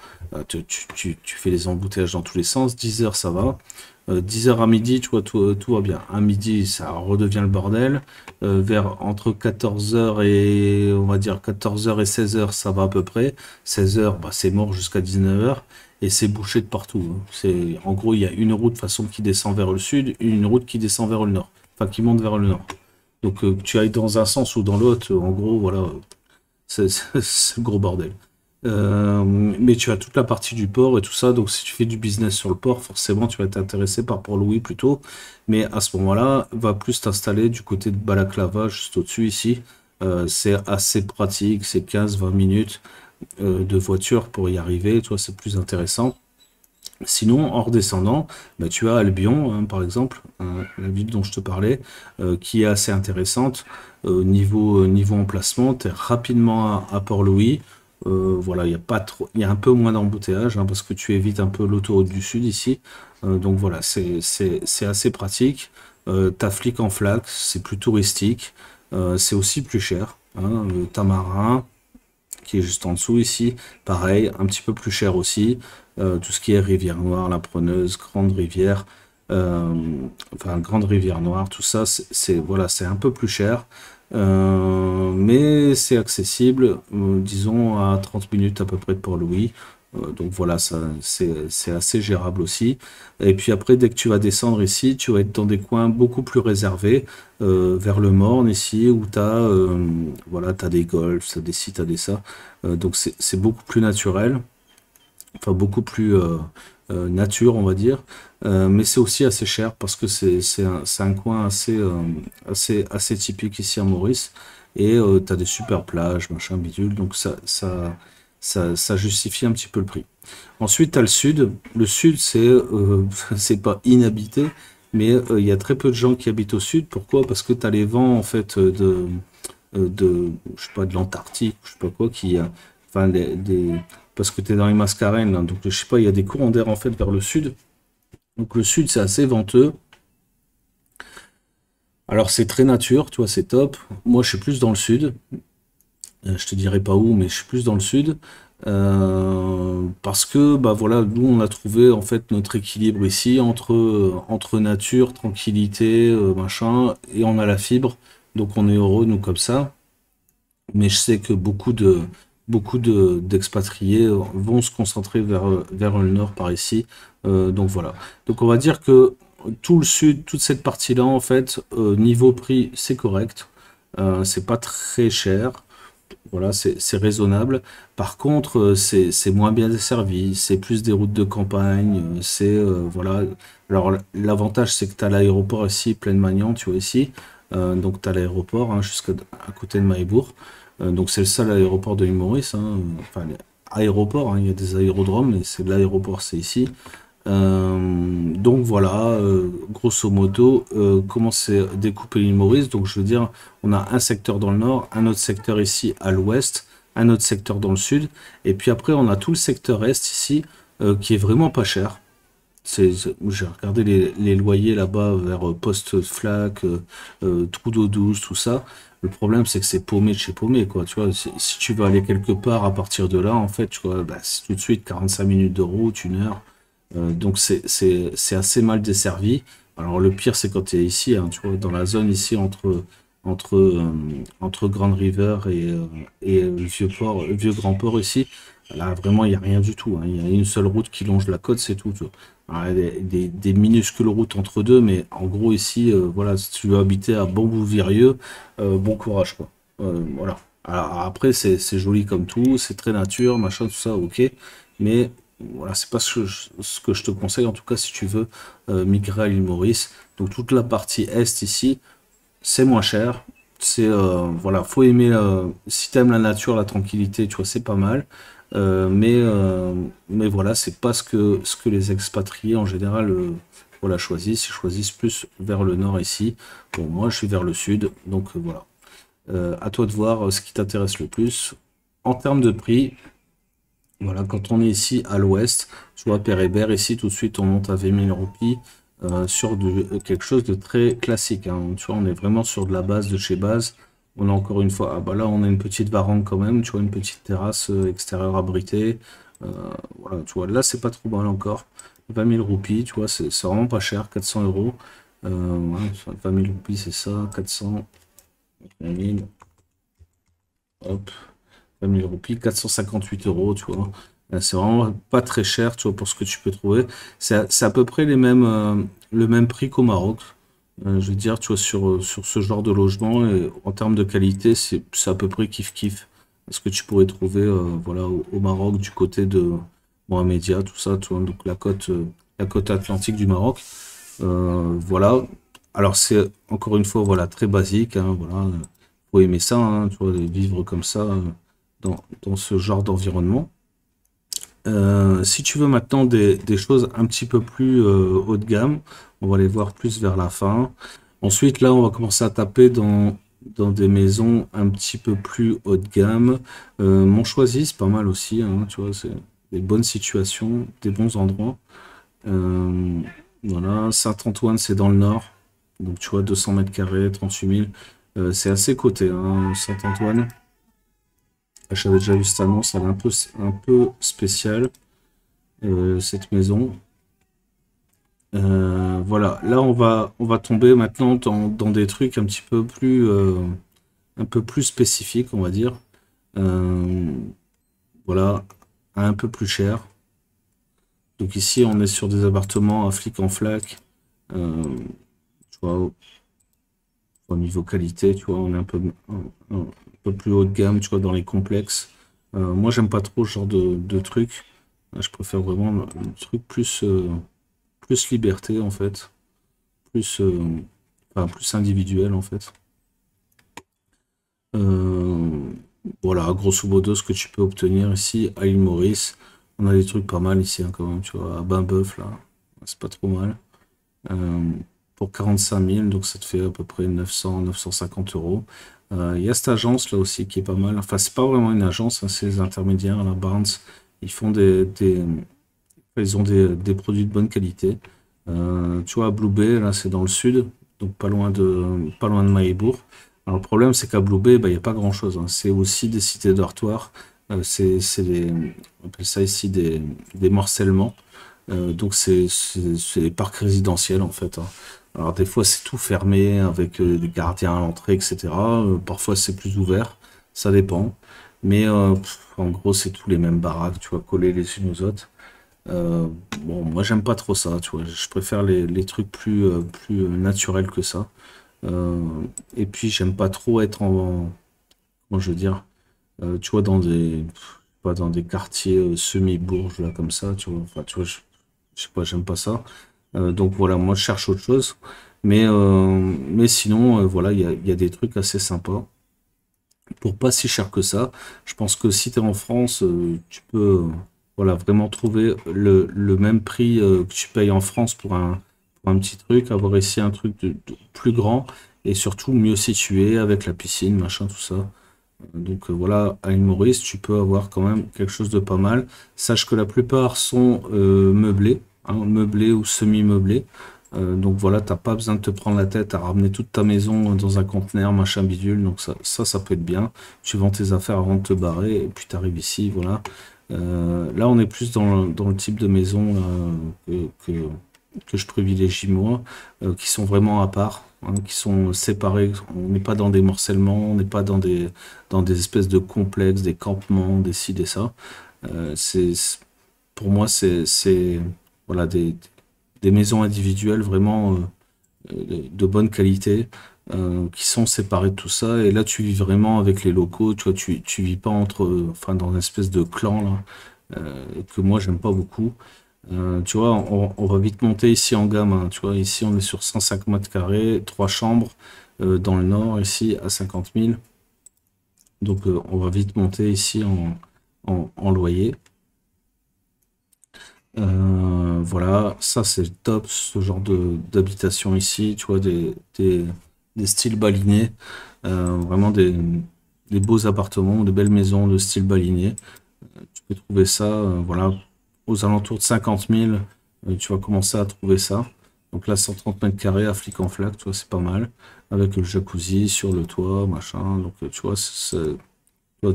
Tu fais les embouteillages dans tous les sens, 10 heures ça va. 10 heures à midi, tu vois, tout va bien. À midi, ça redevient le bordel. Vers entre 14 heures et, on va dire, 14 heures et 16 heures, ça va à peu près. 16 heures, bah, c'est mort jusqu'à 19 heures. Et c'est bouché de partout. Hein. En gros, il y a une route de façon qui descend vers le sud, une route qui descend vers le nord. Enfin, qui monte vers le nord. Donc, que tu ailles dans un sens ou dans l'autre, en gros, voilà, c'est le gros bordel. Mais tu as toute la partie du port et tout ça, donc si tu fais du business sur le port, forcément tu vas être intéressé par Port-Louis plutôt. Mais à ce moment-là, va plus t'installer du côté de Balaclava, juste au-dessus ici. C'est assez pratique, c'est 15-20 minutes de voiture pour y arriver, toi c'est plus intéressant. Sinon, en redescendant, bah, tu as Albion, hein, par exemple, hein, la ville dont je te parlais, qui est assez intéressante. Niveau emplacement, tu es rapidement à Port-Louis. Voilà, il y a pas trop, il y a un peu moins d'embouteillage hein, parce que tu évites un peu l'autoroute du Sud ici. Donc voilà, c'est assez pratique. T'as Flic en Flac, c'est plus touristique. C'est aussi plus cher. Hein, Tamarin, qui est juste en dessous ici, pareil, un petit peu plus cher aussi. Tout ce qui est Rivière Noire, La Preneuse, Grande Rivière, euh, enfin Grande Rivière Noire, tout ça, voilà, c'est un peu plus cher. Mais c'est accessible, disons à 30 minutes à peu près de Port-Louis. Donc voilà, ça c'est assez gérable aussi. Et puis après, dès que tu vas descendre ici, tu vas être dans des coins beaucoup plus réservés, vers le Morne ici, où tu as, voilà, t'as des golfs, t'as des ci, t'as des ça. Donc c'est beaucoup plus naturel, enfin beaucoup plus nature, on va dire. Mais c'est aussi assez cher parce que c'est un coin assez typique ici à Maurice. Et tu as des super plages, machin, bidule. Donc ça justifie un petit peu le prix. Ensuite, tu as le sud. Le sud, c'est pas inhabité, mais il y a très peu de gens qui habitent au sud. Pourquoi? Parce que tu as les vents en fait je sais pas, de l'Antarctique, je sais pas quoi, enfin, parce que tu es dans les Mascarenes, là. Donc je sais pas, il y a des courants d'air en fait vers le sud. Donc le sud, c'est assez venteux. Alors c'est très nature, tu vois, c'est top. Moi, je suis plus dans le sud. Je te dirai pas où, mais je suis plus dans le sud. Parce que bah voilà, nous on a trouvé en fait notre équilibre ici entre nature, tranquillité, machin, et on a la fibre, donc on est heureux nous comme ça. Mais je sais que d'expatriés vont se concentrer vers le nord par ici. Donc voilà. Donc on va dire que tout le sud, toute cette partie-là, en fait, niveau prix, c'est correct. C'est pas très cher. Voilà, c'est raisonnable. Par contre, c'est moins bien desservi, c'est plus des routes de campagne, voilà. Alors l'avantage c'est que tu as l'aéroport ici, Plaine-Magnan, tu vois ici. Donc tu as l'aéroport hein, jusqu'à à côté de Mahébourg. Donc c'est le seul aéroport de l'île Maurice. Hein. Enfin, aéroport, hein, il y a des aérodromes, mais c'est l'aéroport, c'est ici. Donc voilà, grosso modo, comment c'est découpé l'île Maurice. Donc je veux dire, on a un secteur dans le nord, un autre secteur ici à l'ouest, un autre secteur dans le sud, et puis après on a tout le secteur est ici, qui est vraiment pas cher. J'ai regardé les loyers là-bas vers Poste-Flac, Trou d'eau douce, tout ça. Le problème, c'est que c'est paumé de chez paumé, quoi. Tu vois, si tu veux aller quelque part à partir de là, en fait, tu vois, bah, c'est tout de suite 45 minutes de route, 1 heure. Donc c'est assez mal desservi. Alors le pire, c'est quand tu es ici, hein, tu vois, dans la zone ici entre, euh, entre Grand River et Vieux-Port, Vieux-Grand-Port ici. Là, vraiment, il n'y a rien du tout, hein. Il y a une seule route qui longe la côte, c'est tout, tu vois. Alors, il y a des minuscules routes entre deux, mais en gros, ici, voilà, si tu veux habiter à Bonbouvirieux, bon courage, quoi. Voilà. Alors, après, c'est joli comme tout, c'est très nature, machin, tout ça, ok. Mais voilà, c'est pas ce que je te conseille, en tout cas, si tu veux migrer à l'île Maurice. Donc, toute la partie est ici, c'est moins cher. Voilà, faut aimer, si t'aimes la nature, la tranquillité, tu vois, c'est pas mal. Mais voilà, c'est pas ce que les expatriés en général voilà, choisissent. Ils choisissent plus vers le nord ici. Bon, moi je suis vers le sud, donc voilà. À toi de voir ce qui t'intéresse le plus. En termes de prix, voilà, quand on est ici à l'ouest, tu vois, Père Hébert, ici tout de suite on monte à 20 000 roupies sur quelque chose de très classique, hein. Tu vois, on est vraiment sur de la base de chez base. On a encore une fois, ah bah là on a une petite varande quand même, tu vois, une petite terrasse extérieure abritée. Euh, voilà, tu vois, là c'est pas trop mal encore. 20 000 roupies, tu vois, c'est vraiment pas cher, 400 euros. Ouais, 20 000 roupies, c'est ça, 400, 20 000, hop. 20 000 roupies, 458 euros, tu vois. C'est vraiment pas très cher, tu vois, pour ce que tu peux trouver. C'est à peu près le même prix qu'au Maroc. Je veux dire, tu vois, sur ce genre de logement, et en termes de qualité, c'est à peu près kiff-kiff. Ce que tu pourrais trouver voilà, au Maroc, du côté de Mohamedia, tout ça, tu vois, donc la côte atlantique du Maroc. Voilà. Alors, c'est encore une fois, voilà, très basique, hein, voilà. Faut aimer ça, hein, tu vois, vivre comme ça. Dans ce genre d'environnement. Si tu veux maintenant des choses un petit peu plus haut de gamme, on va les voir plus vers la fin. Ensuite, là, on va commencer à taper dans des maisons un petit peu plus haut de gamme. Montchoisy, c'est pas mal aussi, hein, tu vois, c'est des bonnes situations, des bons endroits. Euh, voilà, Saint-Antoine, c'est dans le nord. Donc, tu vois, 200 mètres carrés, 38 000. C'est assez coté, hein, Saint-Antoine. J'avais déjà vu cette annonce, elle est un peu spéciale, cette maison. Voilà, là on va tomber maintenant dans des trucs un peu plus spécifiques, on va dire. Euh, voilà, un peu plus cher. Donc ici on est sur des appartements à flic en flac. Euh, tu vois, au niveau qualité, tu vois, on est un peu plus haut de gamme, tu vois, dans les complexes. Moi j'aime pas trop ce genre de trucs. Je préfère vraiment le truc plus liberté en fait, plus, enfin, plus individuel en fait. Euh, voilà, grosso modo, ce que tu peux obtenir ici à l'île Maurice. On a des trucs pas mal ici, hein, quand même, tu vois, à Bain-Bœuf là, c'est pas trop mal. Euh, pour 45 000, donc ça te fait à peu près 900-950 euros. Il y a cette agence là aussi qui est pas mal. Enfin, c'est pas vraiment une agence, hein, c'est les intermédiaires, la Barnes. Ils font ils ont des produits de bonne qualité. Tu vois, à Blue Bay, là, c'est dans le sud, donc pas loin de Mahébourg. Alors, le problème, c'est qu'à Blue Bay, bah, il n'y a pas grand-chose, hein. C'est aussi des cités dortoirs. On appelle ça ici des morcellements. Donc, c'est des parcs résidentiels, en fait, hein. Alors, des fois, c'est tout fermé avec des gardiens à l'entrée, etc. Parfois, c'est plus ouvert. Ça dépend. Mais en gros, c'est tous les mêmes baraques, tu vois, collées les unes aux autres. Euh, bon, moi j'aime pas trop ça, tu vois. Je préfère les trucs plus naturels que ça. Euh, et puis j'aime pas trop être comment je veux dire, tu vois, pas dans des quartiers semi-bourges là comme ça, tu vois. Enfin, tu vois, je sais pas, j'aime pas ça. Donc voilà, moi je cherche autre chose. Mais sinon, voilà, il y a des trucs assez sympas pour pas si cher que ça. Je pense que si tu es en France, tu peux voilà, vraiment trouver le même prix que tu payes en France pour un petit truc, avoir ici un truc de plus grand et surtout mieux situé avec la piscine, machin, tout ça. Donc voilà, à l'île Maurice, tu peux avoir quand même quelque chose de pas mal. Sache que la plupart sont meublés. hein, meublé ou semi-meublé. Donc voilà, t'as pas besoin de te prendre la tête à ramener toute ta maison dans un conteneur, machin bidule. Donc ça peut être bien. Tu vends tes affaires avant de te barrer et puis tu arrives ici, voilà. Là, on est plus dans le type de maison que je privilégie moi, qui sont vraiment à part, hein, qui sont séparés. On n'est pas dans des morcellement, on n'est pas dans des espèces de complexes, des campements, des ci, des ça. Pour moi, voilà, des maisons individuelles vraiment de bonne qualité, qui sont séparées de tout ça. Et là, tu vis vraiment avec les locaux, tu vois, tu vis pas enfin, dans une espèce de clan, là, que moi, j'aime pas beaucoup. Tu vois, on va vite monter ici en gamme, hein, tu vois, ici, on est sur 105 mètres carrés, 3 chambres, dans le nord, ici, à 50 000. Donc, on va vite monter ici en loyer. Voilà, ça c'est top, ce genre d'habitation ici, tu vois, des styles balinés, vraiment des beaux appartements, des belles maisons de style baliné. Tu peux trouver ça, voilà, aux alentours de 50 000, tu vas commencer à trouver ça. Donc là, 130 mètres carrés à flic en flac, tu vois, c'est pas mal, avec le jacuzzi sur le toit, machin. Donc tu vois, tu vois,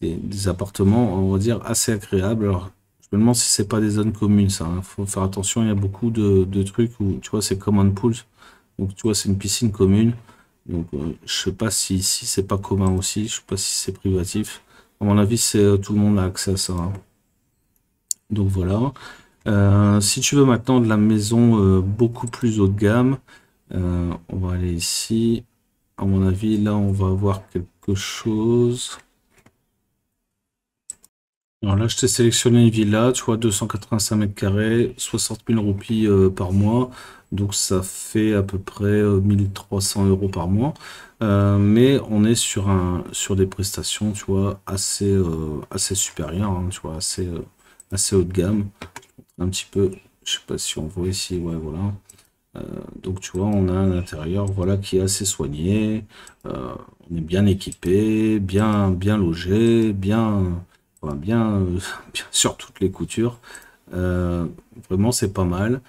des appartements, on va dire, assez agréables. Alors, je me demande si c'est pas des zones communes, ça, hein. Faut faire attention, il y a beaucoup de trucs où, tu vois, c'est common pools. Donc, tu vois, c'est une piscine commune. Donc, je sais pas si c'est pas commun aussi, je sais pas si c'est privatif. À mon avis, c'est tout le monde a accès à ça, hein. Donc, voilà. Si tu veux maintenant de la maison beaucoup plus haut de gamme, on va aller ici. À mon avis, là, on va avoir quelque chose. Alors là, je t'ai sélectionné une villa, tu vois, 285 mètres carrés, 60 000 roupies par mois. Donc ça fait à peu près 1300 euros par mois. Mais on est sur des prestations, tu vois, assez supérieures, hein, tu vois, assez haut de gamme. Un petit peu, je sais pas si on voit ici, ouais, voilà. Donc tu vois, on a un intérieur, voilà, qui est assez soigné. On est bien équipé, bien logé, enfin, bien sur toutes les coutures. Euh, Vraiment, c'est pas mal.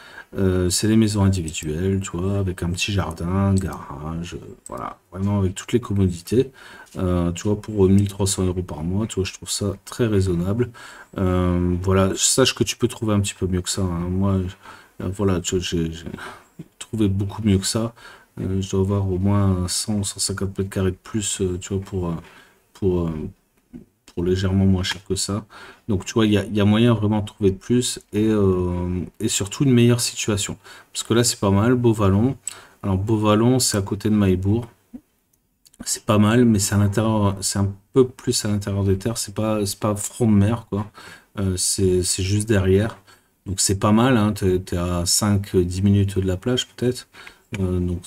C'est des maisons individuelles, tu vois, avec un petit jardin, garage, voilà, vraiment avec toutes les commodités. Tu vois, pour 1300 euros par mois, tu vois, je trouve ça très raisonnable. Voilà, sache que tu peux trouver un petit peu mieux que ça, hein. Moi, voilà, j'ai trouvé beaucoup mieux que ça. Je dois avoir au moins 100, 150 mètres carrés de plus, tu vois, pour, euh, pour légèrement moins cher que ça. Donc tu vois, il y a moyen vraiment de trouver de plus et surtout une meilleure situation. Parce que là, c'est pas mal, Beauvallon. Alors Beauvallon, c'est à côté de Maillebourg. C'est pas mal, mais c'est à l'intérieur, c'est un peu plus à l'intérieur des terres. C'est pas front de mer, quoi. C'est juste derrière. Donc c'est pas mal, hein. T'es à 5-10 minutes de la plage, peut-être. Donc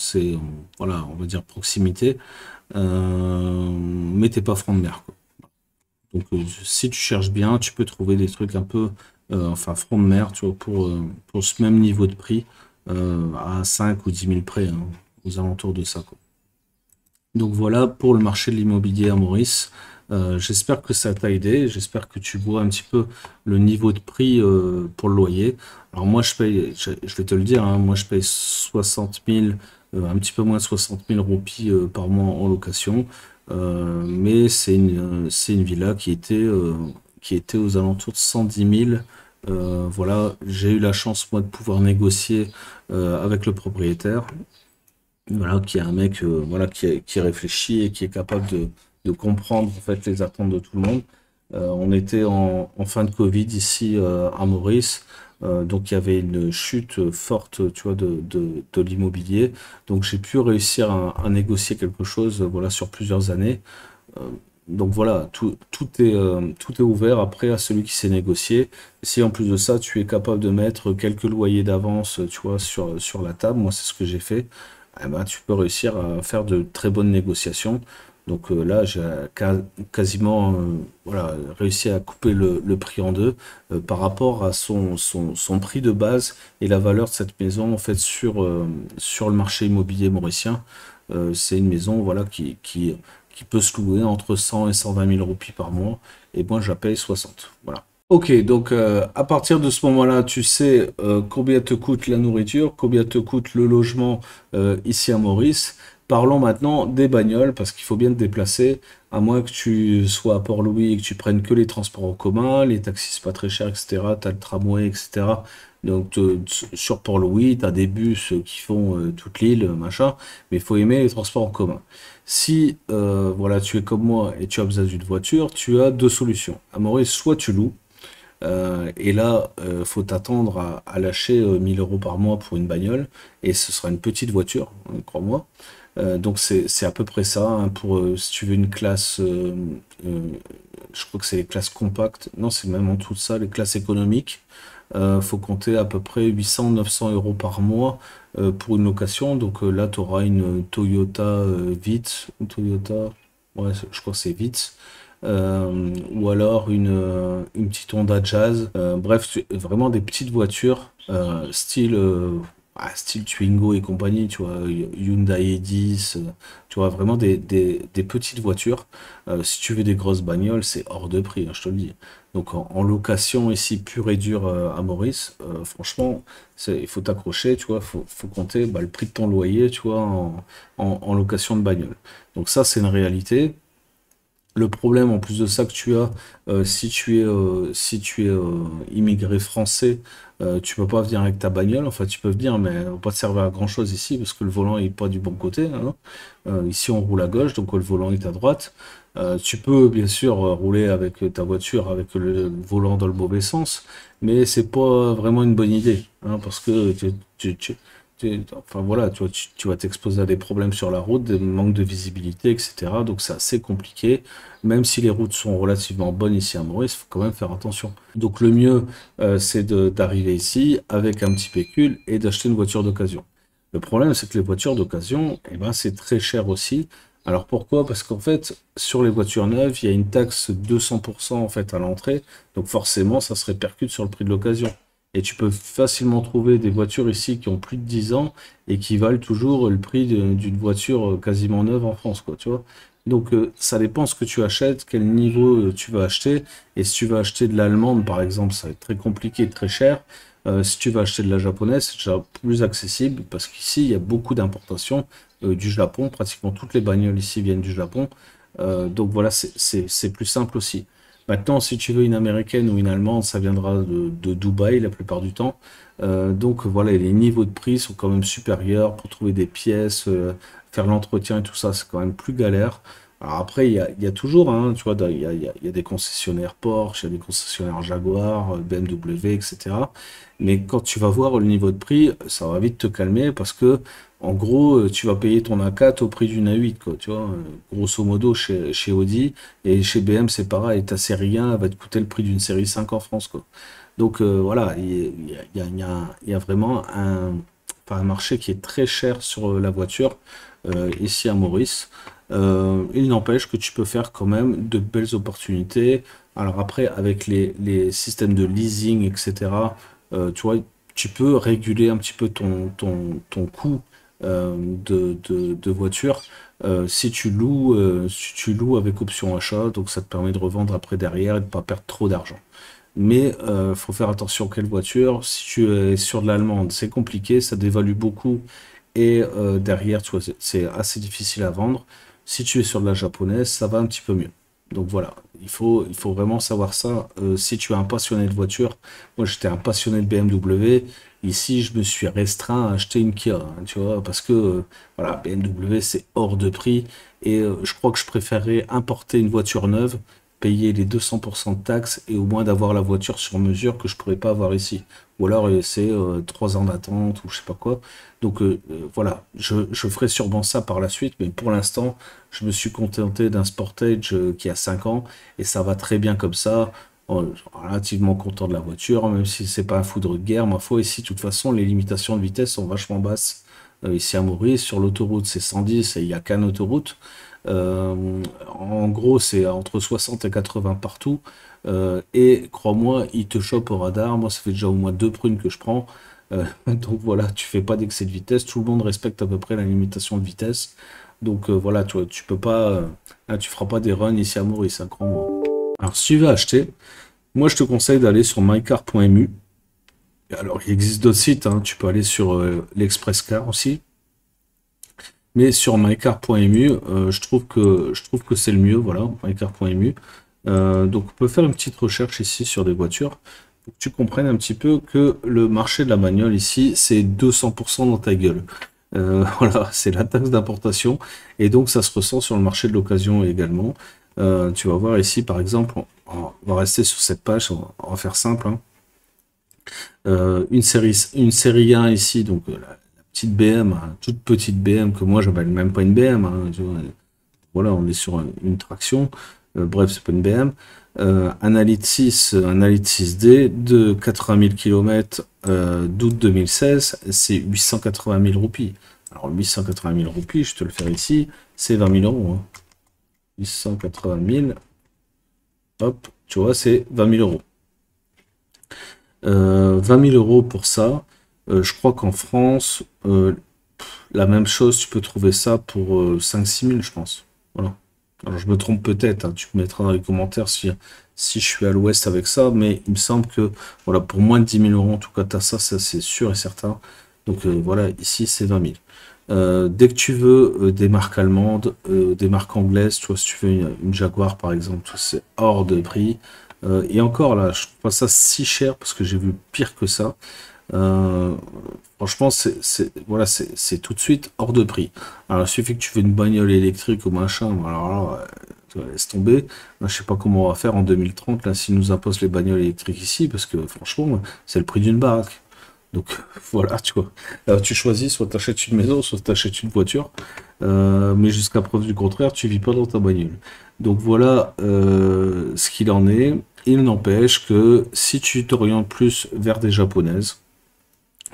voilà, on va dire proximité. Mais t'es pas front de mer, quoi. Donc, si tu cherches bien, tu peux trouver des trucs un peu, enfin, front de mer, tu vois, pour ce même niveau de prix, à 5 ou 10 000 près, hein, aux alentours de ça, quoi. Donc voilà pour le marché de l'immobilier à Maurice. J'espère que ça t'a aidé. J'espère que tu vois un petit peu le niveau de prix pour le loyer. Alors moi, je vais te le dire, hein, moi je paye 60 000, un petit peu moins de 60 000 roupies par mois en location. Mais c'est une villa qui était aux alentours de 110 000. Voilà, j'ai eu la chance moi de pouvoir négocier avec le propriétaire. Voilà, qui est un mec voilà, qui réfléchit et qui est capable de comprendre en fait les attentes de tout le monde. On était en fin de Covid ici à Maurice, donc il y avait une chute forte, tu vois, de l'immobilier. Donc j'ai pu réussir à négocier quelque chose, voilà, sur plusieurs années. Euh, donc voilà, tout est ouvert après à celui qui sait négocier. Si en plus de ça, tu es capable de mettre quelques loyers d'avance, tu vois, sur la table, moi c'est ce que j'ai fait, eh ben, tu peux réussir à faire de très bonnes négociations. Donc là, j'ai quasiment voilà, réussi à couper le prix en deux par rapport à son prix de base et la valeur de cette maison en fait sur le marché immobilier mauricien. C'est une maison voilà, qui peut se louer entre 100 et 120 000 roupies par mois et moi je la paye 60. Voilà. Ok, donc à partir de ce moment-là, tu sais combien te coûte la nourriture, combien te coûte le logement ici à Maurice. Parlons maintenant des bagnoles, parce qu'il faut bien te déplacer, à moins que tu sois à Port-Louis et que tu prennes que les transports en commun, les taxis c'est pas très cher, etc. Tu as le tramway, etc. Donc sur Port-Louis, tu as des bus qui font toute l'île, machin, mais il faut aimer les transports en commun. Si voilà, tu es comme moi et tu as besoin d'une voiture, tu as deux solutions. À Maurice, soit tu loues, et là, faut t'attendre à lâcher 1000 euros par mois pour une bagnole, et ce sera une petite voiture, hein, crois-moi. Donc c'est à peu près ça, hein, pour si tu veux une classe, euh, je crois que c'est les classes compactes, non c'est même en tout ça, les classes économiques, faut compter à peu près 800-900 € par mois pour une location. Donc là, tu auras une Toyota Vitz, ou Toyota, ouais, je crois que c'est Vitz, ou alors une petite Honda Jazz. Bref, vraiment des petites voitures, style Twingo et compagnie, tu vois, Hyundai i10, tu vois, vraiment des petites voitures. Si tu veux des grosses bagnoles, c'est hors de prix, hein, je te le dis. Donc en location ici pure et dure à Maurice, franchement, il faut t'accrocher, tu vois, faut compter bah, le prix de ton loyer, tu vois, en location de bagnole. Donc ça, c'est une réalité. Le problème en plus de ça que tu as, si tu es immigré français, tu peux pas venir avec ta bagnole. Enfin, tu peux venir, mais elle va pas te servir à grand chose ici parce que le volant est pas du bon côté, hein. Ici, on roule à gauche, donc le volant est à droite. Tu peux bien sûr rouler avec ta voiture avec le volant dans le mauvais sens, mais c'est pas vraiment une bonne idée, hein, parce que enfin voilà, tu vas t'exposer à des problèmes sur la route, des manques de visibilité, etc. Donc c'est assez compliqué. Même si les routes sont relativement bonnes ici à Maurice, il faut quand même faire attention. Donc le mieux, c'est d'arriver ici avec un petit pécule et d'acheter une voiture d'occasion. Le problème, c'est que les voitures d'occasion, eh ben, c'est très cher aussi. Alors pourquoi? Parce qu'en fait, sur les voitures neuves, il y a une taxe 200% en fait à l'entrée. Donc forcément, ça se répercute sur le prix de l'occasion. Et tu peux facilement trouver des voitures ici qui ont plus de 10 ans et qui valent toujours le prix d'une voiture quasiment neuve en France, quoi, tu vois. Donc ça dépend ce que tu achètes, quel niveau tu vas acheter. Et si tu vas acheter de l'allemande, par exemple, ça va être très compliqué et très cher. Si tu vas acheter de la japonaise, c'est déjà plus accessible parce qu'ici, il y a beaucoup d'importations du Japon. Pratiquement toutes les bagnoles ici viennent du Japon. Donc voilà, c'est plus simple aussi. Maintenant, si tu veux une américaine ou une allemande, ça viendra de Dubaï la plupart du temps. Donc voilà, les niveaux de prix sont quand même supérieurs pour trouver des pièces, faire l'entretien et tout ça, c'est quand même plus galère. Alors après, il y a toujours, hein, tu vois, il y a des concessionnaires Porsche, il y a des concessionnaires Jaguar, BMW, etc. Mais quand tu vas voir le niveau de prix, ça va vite te calmer parce que, en gros, tu vas payer ton A4 au prix d'une A8, quoi, tu vois, grosso modo chez Audi. Et chez BM, c'est pareil, ta série 1 va te coûter le prix d'une série 5 en France, quoi. Donc voilà, il y a vraiment enfin, un marché qui est très cher sur la voiture ici à Maurice. Il n'empêche que tu peux faire quand même de belles opportunités. Alors après, avec les systèmes de leasing, etc., tu vois, tu peux réguler un petit peu ton coût de voiture si tu loues avec option achat. Donc ça te permet de revendre après derrière et de ne pas perdre trop d'argent. Mais faut faire attention quelle voiture. Si tu es sur de l'allemande, c'est compliqué, ça dévalue beaucoup. Et derrière, tu vois, c'est assez difficile à vendre. Si tu es sur de la japonaise, ça va un petit peu mieux. Donc voilà, il faut vraiment savoir ça. Si tu es un passionné de voiture, moi j'étais un passionné de BMW. Ici, je me suis restreint à acheter une Kia, hein, tu vois, parce que voilà, BMW c'est hors de prix. Et je crois que je préférerais importer une voiture neuve, payer les 200% de taxes et au moins d'avoir la voiture sur mesure que je pourrais pas avoir ici. Ou alors c'est 3 ans d'attente ou je sais pas quoi. Donc voilà, je ferai sûrement ça par la suite, mais pour l'instant, je me suis contenté d'un Sportage qui a 5 ans et ça va très bien comme ça. Relativement content de la voiture, même si c'est pas un foudre de guerre, ma foi. Ici, de toute façon, les limitations de vitesse sont vachement basses. Ici à Maurice, sur l'autoroute, c'est 110 et il n'y a qu'une autoroute. En gros, c'est entre 60 et 80 partout. Et crois-moi, il te chope au radar. Moi, ça fait déjà au moins deux prunes que je prends. Donc voilà, tu fais pas d'excès de vitesse. Tout le monde respecte à peu près la limitation de vitesse. Donc voilà, tu peux pas, tu feras pas des runs ici à Maurice, hein, crois-moi. Alors, si tu veux acheter, Moi, je te conseille d'aller sur mycar.mu. Alors, il existe d'autres sites, hein. Tu peux aller sur l'Express Car aussi. Mais sur mycar.mu, je trouve que c'est le mieux, voilà, mycar.mu. Donc, on peut faire une petite recherche ici sur des voitures pour que tu comprennes un petit peu que le marché de la bagnole ici, c'est 200% dans ta gueule. Voilà, c'est la taxe d'importation et donc ça se ressent sur le marché de l'occasion également. Tu vas voir ici, par exemple, on va rester sur cette page, on va faire simple, hein. Une série 1 ici, donc la petite BM, hein, toute petite BM que moi j'appelle même pas une BM, hein, tu vois. Voilà, on est sur une traction. Bref, c'est pas une BM. Un Elite 6D de 80 000 km d'août 2016, c'est 880 000 roupies. Alors 880 000 roupies, je te le fais ici, c'est 20 000 euros, hein. 880 000, hop, tu vois, c'est 20 000 euros. 20 000 euros pour ça. Je crois qu'en France, la même chose, tu peux trouver ça pour 5-6 000, je pense. Voilà. Alors, je me trompe peut-être, hein, tu me mettras dans les commentaires si je suis à l'ouest avec ça, mais il me semble que, voilà, pour moins de 10 000 euros, en tout cas, tu as ça, c'est sûr et certain. Donc, voilà, ici, c'est 20 000. Dès que tu veux des marques allemandes, des marques anglaises, tu vois, si tu veux une Jaguar, par exemple, c'est hors de prix. Et encore, là, je trouve pas ça si cher, parce que j'ai vu pire que ça. Euh, Franchement, voilà, c'est tout de suite hors de prix. Alors, il suffit que tu fais une bagnole électrique ou machin, alors là, tu vois, laisse tomber. Là, je sais pas comment on va faire en 2030, là, s'ils nous imposent les bagnoles électriques ici, parce que franchement, c'est le prix d'une baraque. Donc, voilà, tu vois. Tu choisis, soit tu achètes une maison, soit tu achètes une voiture. Mais jusqu'à preuve du contraire, tu vis pas dans ta bagnole. Donc, voilà ce qu'il en est. Il n'empêche que si tu t'orientes plus vers des japonaises,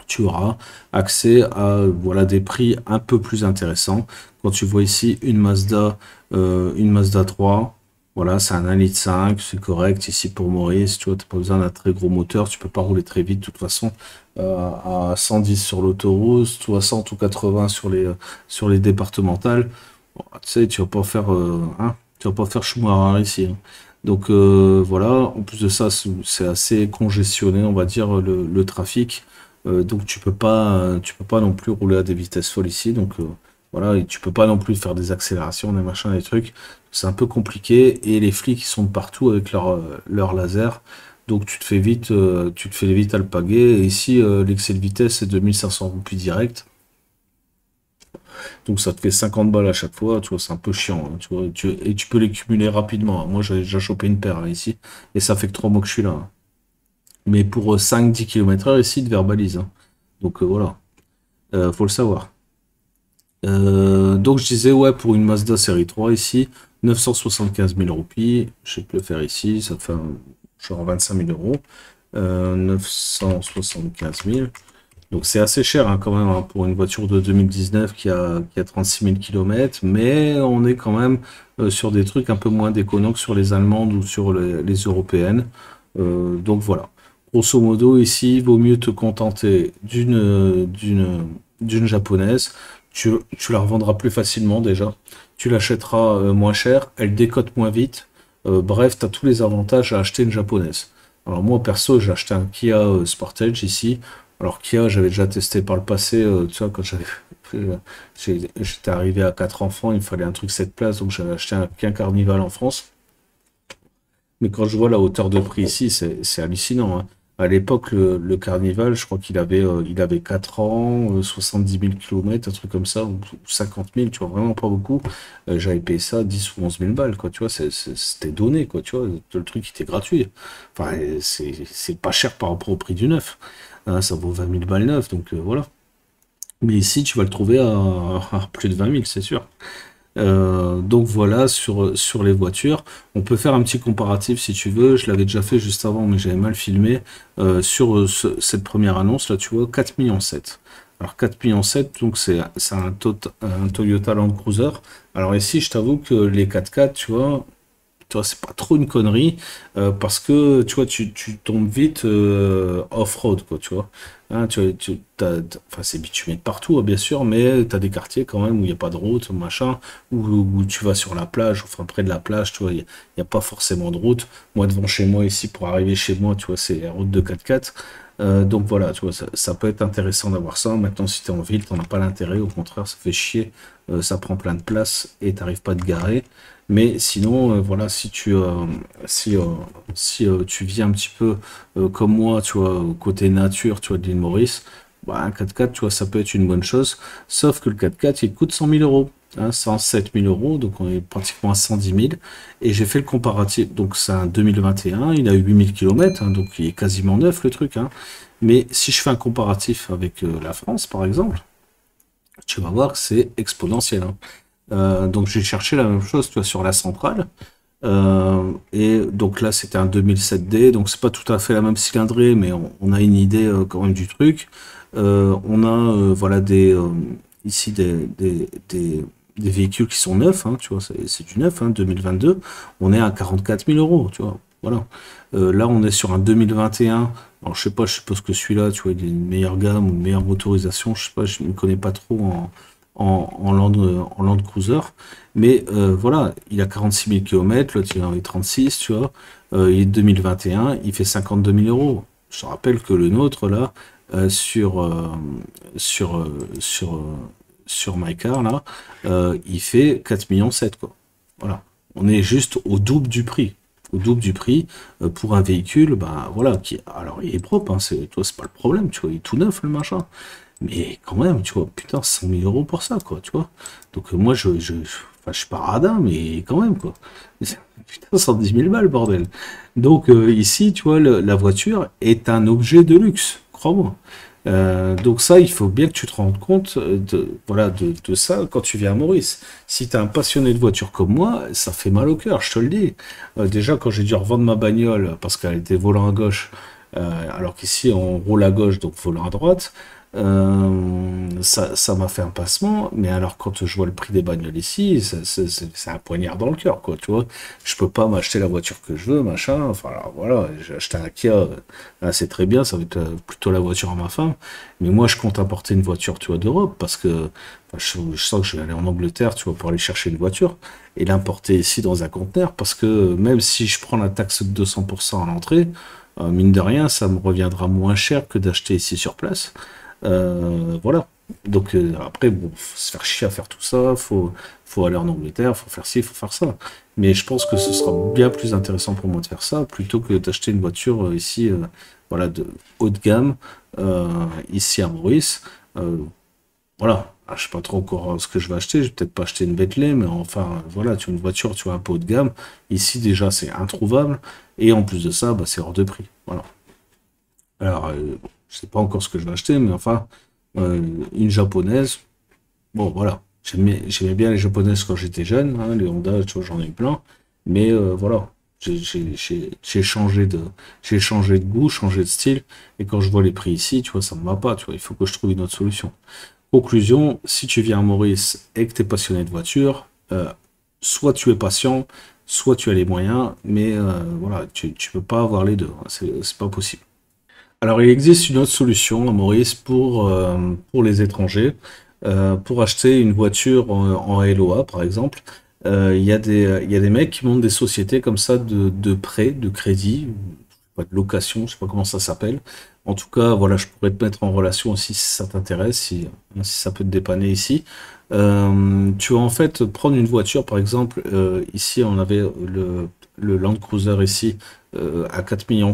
tu auras accès à voilà, des prix un peu plus intéressants. Quand tu vois ici une Mazda 3, voilà, c'est un 1,5 litre, c'est correct. Ici pour Maurice, tu vois, tu n'as pas besoin d'un très gros moteur, tu peux pas rouler très vite de toute façon. À 110 sur l'autoroute, 60 ou 80 sur les départementales. Bon, tu sais, tu vas pas faire, hein, tu vas pas faire choumarre ici, hein. Donc voilà, en plus de ça, c'est assez congestionné, on va dire, le trafic. Donc tu peux pas non plus rouler à des vitesses folles ici. Donc voilà, et tu peux pas non plus faire des accélérations, des machins, des trucs. C'est un peu compliqué et les flics ils sont de partout avec leur laser. Donc tu te fais vite alpaguer. Et ici, l'excès de vitesse c'est 2500 roupies direct. Donc ça te fait 50 balles à chaque fois. Tu vois, c'est un peu chiant, hein, tu vois, et tu peux les cumuler rapidement. Moi j'ai déjà chopé une paire, hein, ici et ça fait que 3 mois que je suis là, hein. Mais pour 5-10 km/h, ici, ils te verbalisent, hein. Donc voilà, faut le savoir. Donc je disais, ouais, pour une Mazda série 3 ici, 975 000 roupies. Je vais te le faire ici, ça te fait genre 25 000 euros. 975 000. Donc c'est assez cher, hein, quand même, hein, pour une voiture de 2019 qui a 36 000 km, mais on est quand même sur des trucs un peu moins déconnants que sur les allemandes ou sur les européennes. Donc voilà. Grosso modo, ici, il vaut mieux te contenter d'une japonaise. Tu la revendras plus facilement déjà. Tu l'achèteras moins cher, elle décote moins vite. Bref, tu as tous les avantages à acheter une japonaise. Alors moi, perso, j'ai acheté un Kia Sportage ici. Alors Kia, j'avais déjà testé par le passé, tu vois, quand j'étais arrivé à 4 enfants, il me fallait un truc 7 places, donc j'avais acheté un Carnival en France. Mais quand je vois la hauteur de prix ici, c'est hallucinant, hein. À l'époque, le Carnival, je crois qu'il avait 4 ans, 70 000 km, un truc comme ça, ou 50 000, tu vois, vraiment pas beaucoup. J'avais payé ça 10 ou 11 000 balles, quoi, tu vois, c'était donné, quoi, tu vois, le truc était gratuit. Enfin, c'est pas cher par rapport au prix du neuf, hein, ça vaut 20 000 balles neuf, donc voilà. Mais ici, tu vas le trouver à plus de 20 000, c'est sûr. Donc voilà sur les voitures. On peut faire un petit comparatif si tu veux. Je l'avais déjà fait juste avant, mais j'avais mal filmé. Sur cette première annonce, là, tu vois, 4 millions 7. Alors 4 millions 7, donc c'est un Toyota Land Cruiser. Alors ici, je t'avoue que les 4x4, tu vois, Tu vois, c'est pas trop une connerie, parce que, tu vois, tu tombes vite off-road, quoi, tu vois. Hein, enfin, c'est bitumé de partout, bien sûr, mais tu as des quartiers quand même où il n'y a pas de route, machin, où tu vas sur la plage, enfin près de la plage, tu vois, il y a pas forcément de route. Moi, devant chez moi, ici, pour arriver chez moi, tu vois, c'est la route de 4x4. Donc voilà, tu vois, ça peut être intéressant d'avoir ça. Maintenant, si tu es en ville, t'en as pas l'intérêt, au contraire, ça fait chier, ça prend plein de place et t'arrives pas à te garer. Mais sinon, voilà, si, euh, si tu vis un petit peu comme moi, tu vois, côté nature, tu vois, de l'île Maurice, bah, un 4x4, tu vois, ça peut être une bonne chose. Sauf que le 4x4, il coûte 100 000 euros. Hein, 107 000 euros, donc on est pratiquement à 110 000. Et j'ai fait le comparatif, donc c'est un 2021, il a 8000 km, hein, donc il est quasiment neuf le truc. Hein. Mais si je fais un comparatif avec la France, par exemple, tu vas voir que c'est exponentiel. Hein. Donc j'ai cherché la même chose, tu vois, sur la centrale. Et donc là, c'était un 2007D, donc c'est pas tout à fait la même cylindrée, mais on a une idée quand même du truc. On a voilà ici des véhicules qui sont neufs, hein, tu vois, c'est du neuf, hein, 2022. On est à 44 000 euros, tu vois. Voilà. Là, on est sur un 2021. Alors, je sais pas, je suppose que celui-là, tu vois, il a une meilleure gamme ou une meilleure motorisation. Je sais pas, je ne me connais pas trop en Land Cruiser. Mais voilà, il a 46 000 km, l'autre il en a 36, tu vois. Il est 2021, il fait 52 000 euros. Je te rappelle que le nôtre, là, sur, sur MyCar, là, il fait 4,7 millions, quoi. Voilà. On est juste au double du prix. Au double du prix pour un véhicule, bah voilà, alors il est propre, hein, toi, c'est pas le problème, tu vois, il est tout neuf, le machin. Mais quand même, tu vois, putain, 100 000 euros pour ça, quoi, tu vois. Donc moi, enfin, je suis pas radin, mais quand même, quoi. Putain, 110 000 balles, bordel. Donc ici, tu vois, la voiture est un objet de luxe, crois-moi. Donc ça, il faut bien que tu te rendes compte voilà, de ça quand tu viens à Maurice. Si tu es un passionné de voiture comme moi, ça fait mal au cœur, je te le dis. Déjà, quand j'ai dû revendre ma bagnole parce qu'elle était volant à gauche, alors qu'ici on roule à gauche, donc volant à droite, ça m'a fait un passement, mais alors quand je vois le prix des bagnoles ici, c'est un poignard dans le cœur, quoi, tu vois. Je peux pas m'acheter la voiture que je veux, machin. Enfin, alors, voilà, j'ai acheté un Kia, c'est très bien, ça va être plutôt la voiture à ma femme. Mais moi, je compte importer une voiture, tu vois, d'Europe, parce que enfin, je sens que je vais aller en Angleterre, tu vois, pour aller chercher une voiture et l'importer ici dans un conteneur, parce que même si je prends la taxe de 200% à l'entrée, mine de rien, ça me reviendra moins cher que d'acheter ici sur place. Voilà. Donc après, bon, faut se faire chier à faire tout ça, faut aller en Angleterre, faut faire ci, faut faire ça. Mais je pense que ce sera bien plus intéressant pour moi de faire ça plutôt que d'acheter une voiture ici, voilà, de haut de gamme, ici à Maurice. Euh, voilà. Ah, je sais pas trop encore ce que je vais acheter. Je vais peut-être pas acheter une Bentley, mais enfin, voilà, tu as une voiture, tu vois, un peu haut de gamme. Ici, déjà, c'est introuvable. Et en plus de ça, bah, c'est hors de prix. Voilà. Alors, je sais pas encore ce que je vais acheter, mais enfin, euh, une japonaise, bon, voilà. J'aimais bien les japonaises quand j'étais jeune, hein, les Honda, tu vois, j'en ai eu plein. Mais voilà, j'ai changé de goût, changé de style. Et quand je vois les prix ici, tu vois, ça me va pas, tu vois, il faut que je trouve une autre solution. Conclusion, si tu viens à Maurice et que tu es passionné de voiture, soit tu es patient, soit tu as les moyens, mais voilà, tu ne peux pas avoir les deux, hein, c'est pas possible. Alors, il existe une autre solution à Maurice pour les étrangers. Pour acheter une voiture en LOA, par exemple, il y a des mecs qui montent des sociétés comme ça de prêt, de crédit, pas de location, je sais pas comment ça s'appelle. En tout cas, voilà, je pourrais te mettre en relation aussi si ça t'intéresse, si ça peut te dépanner ici. Tu vas en fait prendre une voiture, par exemple, ici on avait le Land Cruiser ici à 4,7 millions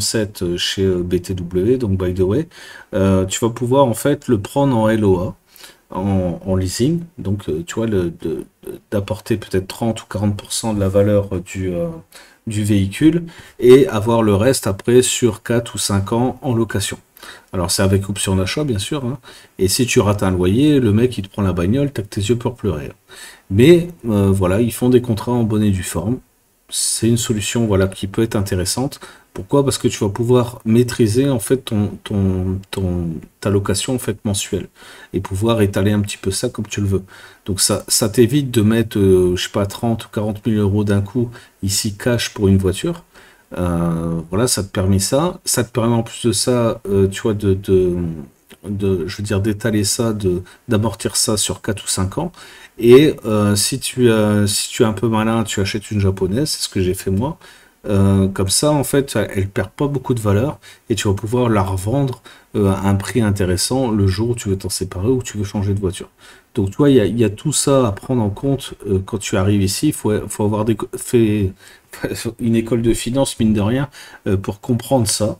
chez BTW, donc by the way. Tu vas pouvoir en fait le prendre en LOA, en leasing, donc tu vois, d'apporter peut-être 30 ou 40% de la valeur du véhicule et avoir le reste après sur 4 ou 5 ans en location. Alors c'est avec option d'achat bien sûr, hein. Et si tu rates un loyer, le mec il te prend la bagnole, t'as que tes yeux pour pleurer. Mais voilà, ils font des contrats en bonne et due forme. c'est une solution voilà, qui peut être intéressante. Pourquoi? Parce que tu vas pouvoir maîtriser en fait ta location en fait mensuelle et pouvoir étaler un petit peu ça comme tu le veux. Donc ça t'évite de mettre, je sais pas, 30 ou 40 000 euros d'un coup ici cash pour une voiture. Voilà, ça te permet ça. Ça te permet en plus de ça, tu vois, je veux dire, d'étaler ça, d'amortir ça sur 4 ou 5 ans. Et si tu es un peu malin, tu achètes une japonaise, c'est ce que j'ai fait moi. Comme ça, en fait, elle perd pas beaucoup de valeur et tu vas pouvoir la revendre à un prix intéressant le jour où tu veux t'en séparer ou tu veux changer de voiture. Donc, tu vois, il y a tout ça à prendre en compte quand tu arrives ici. Faut avoir fait une école de finance, mine de rien, pour comprendre ça.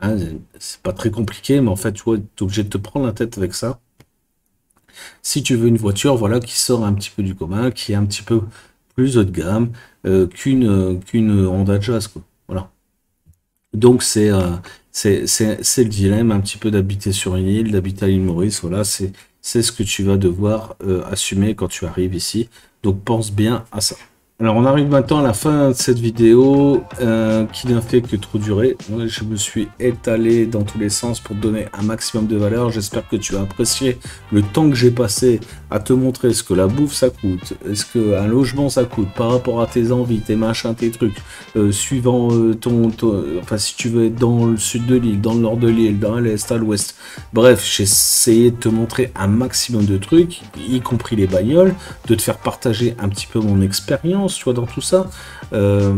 Hein, c'est pas très compliqué, mais en fait, tu vois, tu es obligé de te prendre la tête avec ça. Si tu veux une voiture, voilà, qui sort un petit peu du commun, qui est un petit peu plus haut de gamme qu'une Honda Jazz, quoi. Voilà. Donc c'est le dilemme un petit peu d'habiter sur une île, d'habiter à l'île Maurice. Voilà, c'est ce que tu vas devoir assumer quand tu arrives ici. Donc pense bien à ça. Alors on arrive maintenant à la fin de cette vidéo qui n'a fait que trop durer. Ouais, je me suis étalé dans tous les sens pour te donner un maximum de valeur. J'espère que tu as apprécié le temps que j'ai passé à te montrer ce que la bouffe ça coûte, ce qu'un logement ça coûte par rapport à tes envies, tes machins, tes trucs, suivant enfin si tu veux être dans le sud de l'île, dans le nord de l'île, dans l'est, à l'ouest. Bref, j'ai essayé de te montrer un maximum de trucs, y compris les bagnoles, de te faire partager un petit peu mon expérience, tu vois, dans tout ça.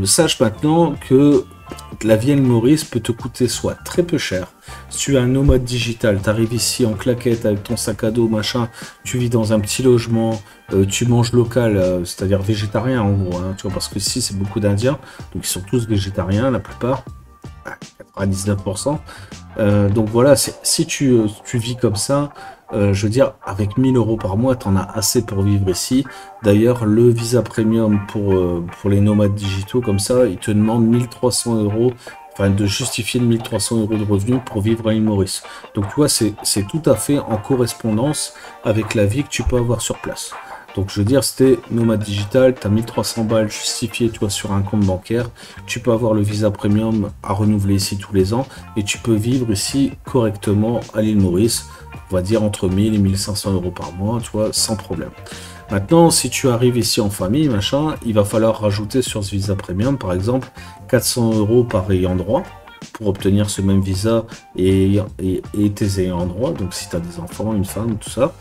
Sache maintenant que la vie à l'île Maurice peut te coûter soit très peu cher. Si tu es un nomade digital, tu arrives ici en claquette avec ton sac à dos, machin, tu vis dans un petit logement, tu manges local, c'est-à-dire végétarien en gros, hein, tu vois, parce que ici c'est beaucoup d'Indiens, donc ils sont tous végétariens, la plupart, 99%. Donc voilà, si tu vis comme ça, je veux dire, avec 1000 euros par mois, tu en as assez pour vivre ici. D'ailleurs, le visa premium pour les nomades digitaux, comme ça, il te demande 1300 euros, enfin de justifier de 1300 euros de revenus pour vivre à l'île Maurice. Donc tu vois, c'est tout à fait en correspondance avec la vie que tu peux avoir sur place. Donc je veux dire, c'était nomade digital, tu as 1300 balles justifiées, tu vois, sur un compte bancaire. Tu peux avoir le visa premium à renouveler ici tous les ans et tu peux vivre ici correctement à l'île Maurice, on va dire entre 1000 et 1500 euros par mois, tu vois, sans problème. Maintenant, si tu arrives ici en famille, machin, il va falloir rajouter sur ce visa premium, par exemple, 400 euros par ayant droit pour obtenir ce même visa et tes ayants droit. Donc si tu as des enfants, une femme, tout ça.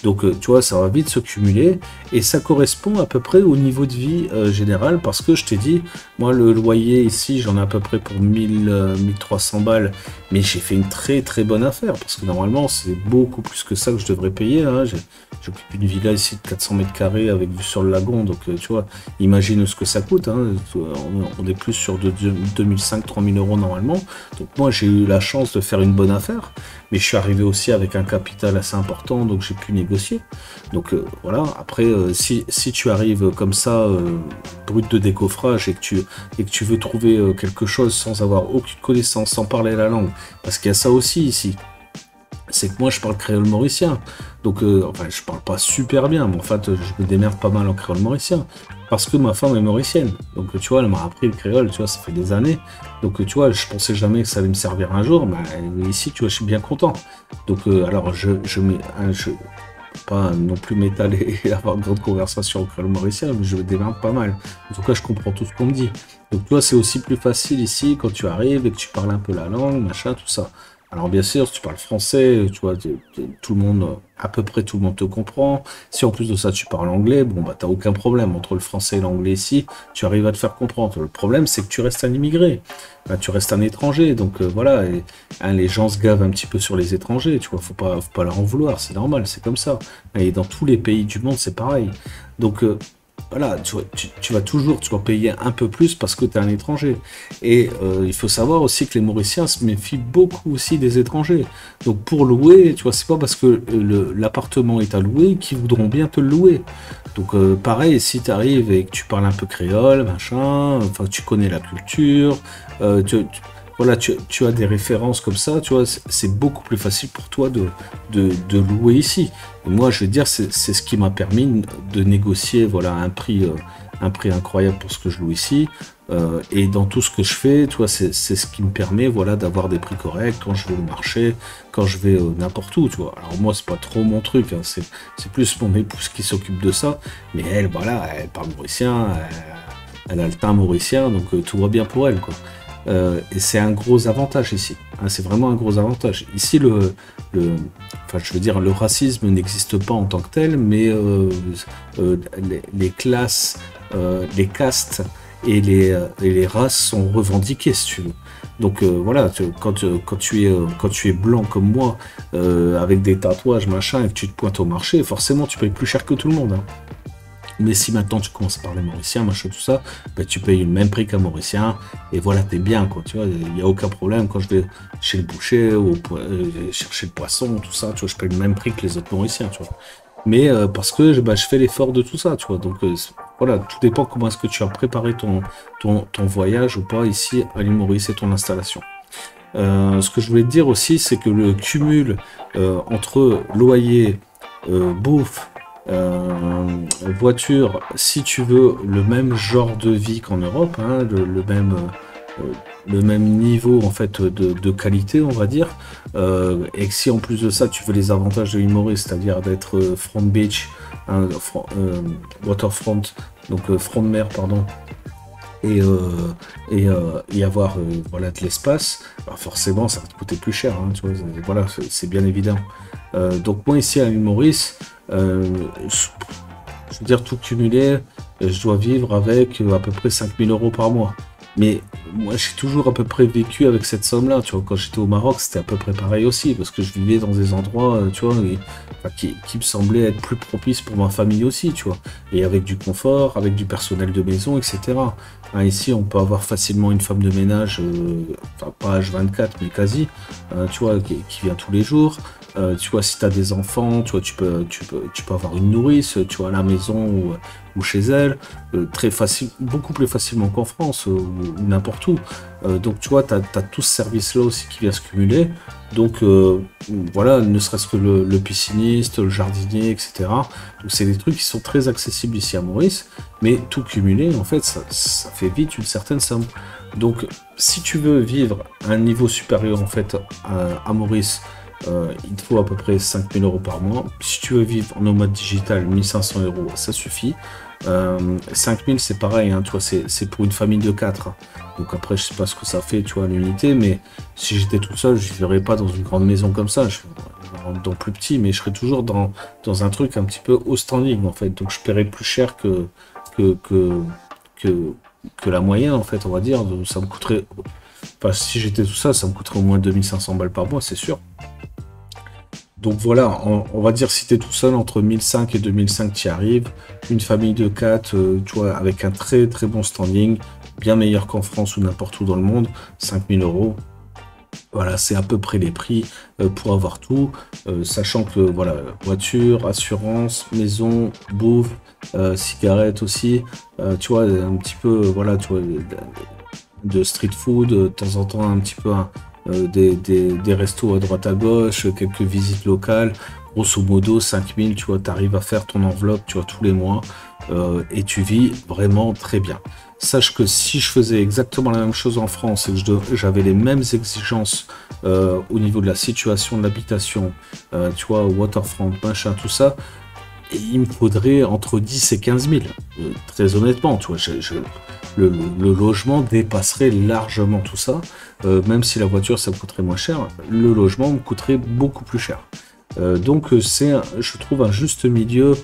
Donc, tu vois, ça va vite se cumuler et ça correspond à peu près au niveau de vie général parce que je t'ai dit, moi, le loyer ici, j'en ai à peu près pour 1300 balles, mais j'ai fait une très très bonne affaire parce que normalement, c'est beaucoup plus que ça que je devrais payer. Hein. J'occupe une villa ici de 400 mètres carrés avec vue sur le lagon, donc tu vois, imagine ce que ça coûte. Hein. On est plus sur de 2005-3000 euros normalement. Donc, moi, j'ai eu la chance de faire une bonne affaire. Mais je suis arrivé aussi avec un capital assez important, donc j'ai pu négocier. Donc voilà, après, si tu arrives comme ça, brut de décoffrage, et que tu veux trouver quelque chose sans avoir aucune connaissance, sans parler la langue, parce qu'il y a ça aussi ici, c'est que moi je parle créole mauricien. Donc, enfin, je parle pas super bien, mais en fait, je me démerde pas mal en créole mauricien. Parce que ma femme est mauricienne. Donc, tu vois, elle m'a appris le créole, tu vois, ça fait des années. Donc, tu vois, je pensais jamais que ça allait me servir un jour, mais ici, tu vois, je suis bien content. Donc, alors, je mets, je pas non plus m'étaler et avoir de grandes conversations au créole mauricien, mais je me démerde pas mal. En tout cas, je comprends tout ce qu'on me dit. Donc, tu vois, c'est aussi plus facile ici quand tu arrives et que tu parles un peu la langue, machin, tout ça. Alors bien sûr, si tu parles français, tu vois, tout le monde, à peu près tout le monde te comprend. Si en plus de ça tu parles anglais, bon bah t'as aucun problème. Entre le français et l'anglais ici, tu arrives à te faire comprendre. Le problème c'est que tu restes un immigré, bah, tu restes un étranger, donc voilà, et, hein, les gens se gavent un petit peu sur les étrangers, tu vois, faut pas leur en vouloir, c'est normal, c'est comme ça. Et dans tous les pays du monde c'est pareil. Donc voilà, tu vas toujours payer un peu plus parce que tu es un étranger. Et il faut savoir aussi que les Mauriciens se méfient beaucoup aussi des étrangers. Donc pour louer, tu vois, c'est pas parce que l'appartement est à louer qu'ils voudront bien te le louer. Donc pareil, si tu arrives et que tu parles un peu créole, machin, enfin tu connais la culture, voilà, tu as des références comme ça, tu vois, c'est beaucoup plus facile pour toi de louer ici. Et moi, je veux dire, c'est ce qui m'a permis de négocier, voilà, un prix un prix incroyable pour ce que je loue ici. Et dans tout ce que je fais, tu vois, c'est ce qui me permet, voilà, d'avoir des prix corrects quand je vais au marché, quand je vais n'importe où, tu vois. Alors moi, c'est pas trop mon truc, hein, c'est plus mon épouse qui s'occupe de ça, mais elle, voilà, elle parle mauricien, elle a le teint mauricien, donc tout va bien pour elle, quoi. Et c'est un gros avantage ici, hein, c'est vraiment un gros avantage. Ici, enfin, je veux dire, le racisme n'existe pas en tant que tel, mais les classes, les castes et les races sont revendiquées, si tu veux. Donc voilà, quand tu es blanc comme moi, avec des tatouages, machin, et que tu te pointes au marché, forcément, tu payes plus cher que tout le monde, hein. Mais si maintenant tu commences à parler mauricien, machin, tout ça, ben, tu payes le même prix qu'un mauricien, et voilà, t'es bien, quoi, tu vois, il n'y a aucun problème quand je vais chez le boucher, ou chercher le poisson, tout ça, tu vois, je paye le même prix que les autres mauriciens, tu vois. Mais parce que bah, je fais l'effort de tout ça, tu vois, donc voilà, tout dépend comment est-ce que tu as préparé ton voyage ou pas ici à l'île Maurice et ton installation. Ce que je voulais te dire aussi, c'est que le cumul entre loyer, bouffe, voiture, si tu veux le même genre de vie qu'en Europe, hein, le même niveau en fait de qualité, on va dire, et que si en plus de ça tu veux les avantages de l'île Maurice, c'est-à-dire d'être front beach, hein, waterfront, donc front de mer, pardon, et avoir voilà, de l'espace, bah forcément ça va te coûter plus cher, hein, tu vois, voilà, c'est bien évident. Donc moi ici à l'île Maurice, je veux dire tout cumulé, je dois vivre avec à peu près 5000 € par mois. Mais moi j'ai toujours à peu près vécu avec cette somme-là, tu vois, quand j'étais au Maroc c'était à peu près pareil aussi, parce que je vivais dans des endroits, tu vois, enfin, qui me semblaient être plus propices pour ma famille aussi, tu vois, et avec du confort, avec du personnel de maison, etc. Hein, ici on peut avoir facilement une femme de ménage, enfin pas H24 mais quasi, tu vois, qui vient tous les jours. Tu vois, si tu as des enfants, tu vois, tu peux avoir une nourrice, tu vois, à la maison ou chez elle, très facile, beaucoup plus facilement qu'en France ou n'importe où. Donc, tu vois, tu as tout ce service-là aussi qui vient se cumuler. Donc, voilà, ne serait-ce que le pisciniste, le jardinier, etc. Donc, c'est des trucs qui sont très accessibles ici à Maurice, mais tout cumulé, en fait, ça fait vite une certaine somme. Donc, si tu veux vivre à un niveau supérieur, en fait, à Maurice, il te faut à peu près 5000 € par mois. Si tu veux vivre en nomade digital, 1500 €, ça suffit. 5000 c'est pareil, hein, tu vois, c'est pour une famille de 4. Donc après, je sais pas ce que ça fait, tu vois, à l'unité, mais si j'étais tout seul, je vivrais pas dans une grande maison comme ça. Je dans plus petit, mais je serais toujours dans un truc un petit peu haut standing, en fait. Donc je paierais plus cher que, que la moyenne, en fait, on va dire. Donc, ça me coûterait, enfin, si j'étais tout ça, ça me coûterait au moins 2500 balles par mois, c'est sûr. Donc voilà, on va dire si tu es tout seul, entre 1005 et 2005 tu y arrives. Une famille de 4, tu vois, avec un très très bon standing, bien meilleur qu'en France ou n'importe où dans le monde, 5000 €. Voilà, c'est à peu près les prix pour avoir tout, sachant que voilà, voiture, assurance, maison, bouffe, cigarettes aussi, tu vois, un petit peu, voilà, tu vois, de street food, de temps en temps un petit peu des restos à droite à gauche, quelques visites locales, grosso modo 5000, tu vois, tu arrives à faire ton enveloppe, tu vois, tous les mois, et tu vis vraiment très bien. Sache que si je faisais exactement la même chose en France et que j'avais les mêmes exigences au niveau de la situation de l'habitation, tu vois, waterfront, machin, tout ça, il me faudrait entre 10 et 15 000. Très honnêtement, tu vois, le logement dépasserait largement tout ça. Même si la voiture, ça me coûterait moins cher, le logement me coûterait beaucoup plus cher. Donc c'est, je trouve, un juste milieu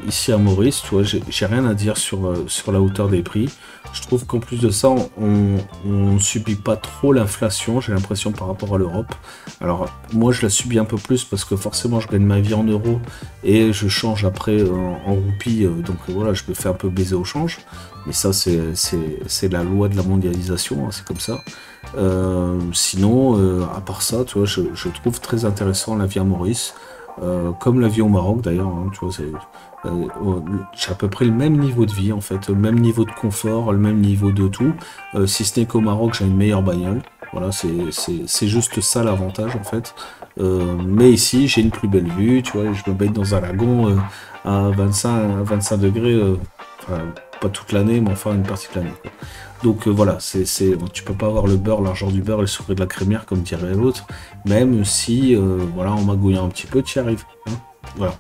ici à Maurice. Tu vois, j'ai rien à dire sur la hauteur des prix. Je trouve qu'en plus de ça, on subit pas trop l'inflation, j'ai l'impression, par rapport à l'Europe. Alors moi je la subis un peu plus parce que forcément je gagne ma vie en euros et je change après en roupies, donc voilà, je me fais un peu baiser au change. Mais ça c'est la loi de la mondialisation, hein, c'est comme ça. Sinon, à part ça, tu vois, je trouve très intéressant la vie à Maurice, comme la vie au Maroc d'ailleurs, hein, tu vois, j'ai à peu près le même niveau de vie en fait, le même niveau de confort, le même niveau de tout, si ce n'est qu'au Maroc j'ai une meilleure bagnole, voilà, c'est juste ça l'avantage en fait, mais ici j'ai une plus belle vue, tu vois, je me baigne dans un lagon à 25 degrés, enfin, pas toute l'année, mais enfin une partie de l'année, quoi. Donc voilà, tu peux pas avoir le beurre, l'argent du beurre et le secret de la crémière, comme dirait l'autre, même si, voilà, en magouillant un petit peu, tu y arrives, hein. Voilà.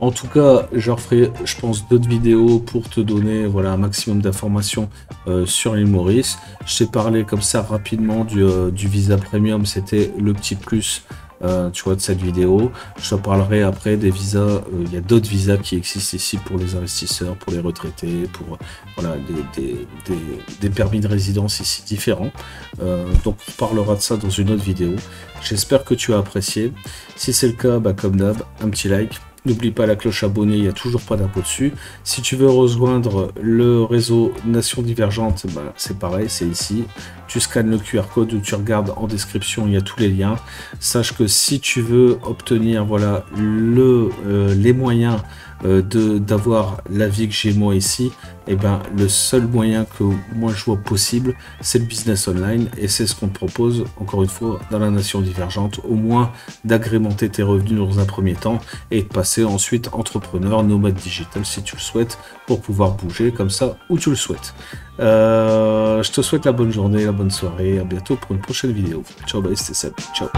En tout cas, je referai, je pense, d'autres vidéos pour te donner, voilà, un maximum d'informations sur l'île Maurice. Je t'ai parlé comme ça rapidement du visa premium, c'était le petit plus, tu vois, de cette vidéo. Je te parlerai après des visas, il y a d'autres visas qui existent ici pour les investisseurs, pour les retraités, pour, voilà, des permis de résidence ici différents. Donc on parlera de ça dans une autre vidéo. J'espère que tu as apprécié. Si c'est le cas, bah, comme d'hab, un petit like. N'oublie pas la cloche abonnée, il n'y a toujours pas d'impôt dessus. Si tu veux rejoindre le réseau Nation Divergente, bah, c'est pareil, c'est ici. Tu scannes le QR code ou tu regardes en description, il y a tous les liens. Sache que si tu veux obtenir, voilà, les moyens d'avoir la vie que j'ai moi ici, et ben le seul moyen que moi je vois possible, c'est le business online, et c'est ce qu'on te propose encore une fois dans la Nation Divergente, au moins d'agrémenter tes revenus dans un premier temps et de passer ensuite entrepreneur, nomade digital si tu le souhaites, pour pouvoir bouger comme ça où tu le souhaites. Je te souhaite la bonne journée, la bonne soirée, à bientôt pour une prochaine vidéo. Ciao, bye, c'était Seb, ciao.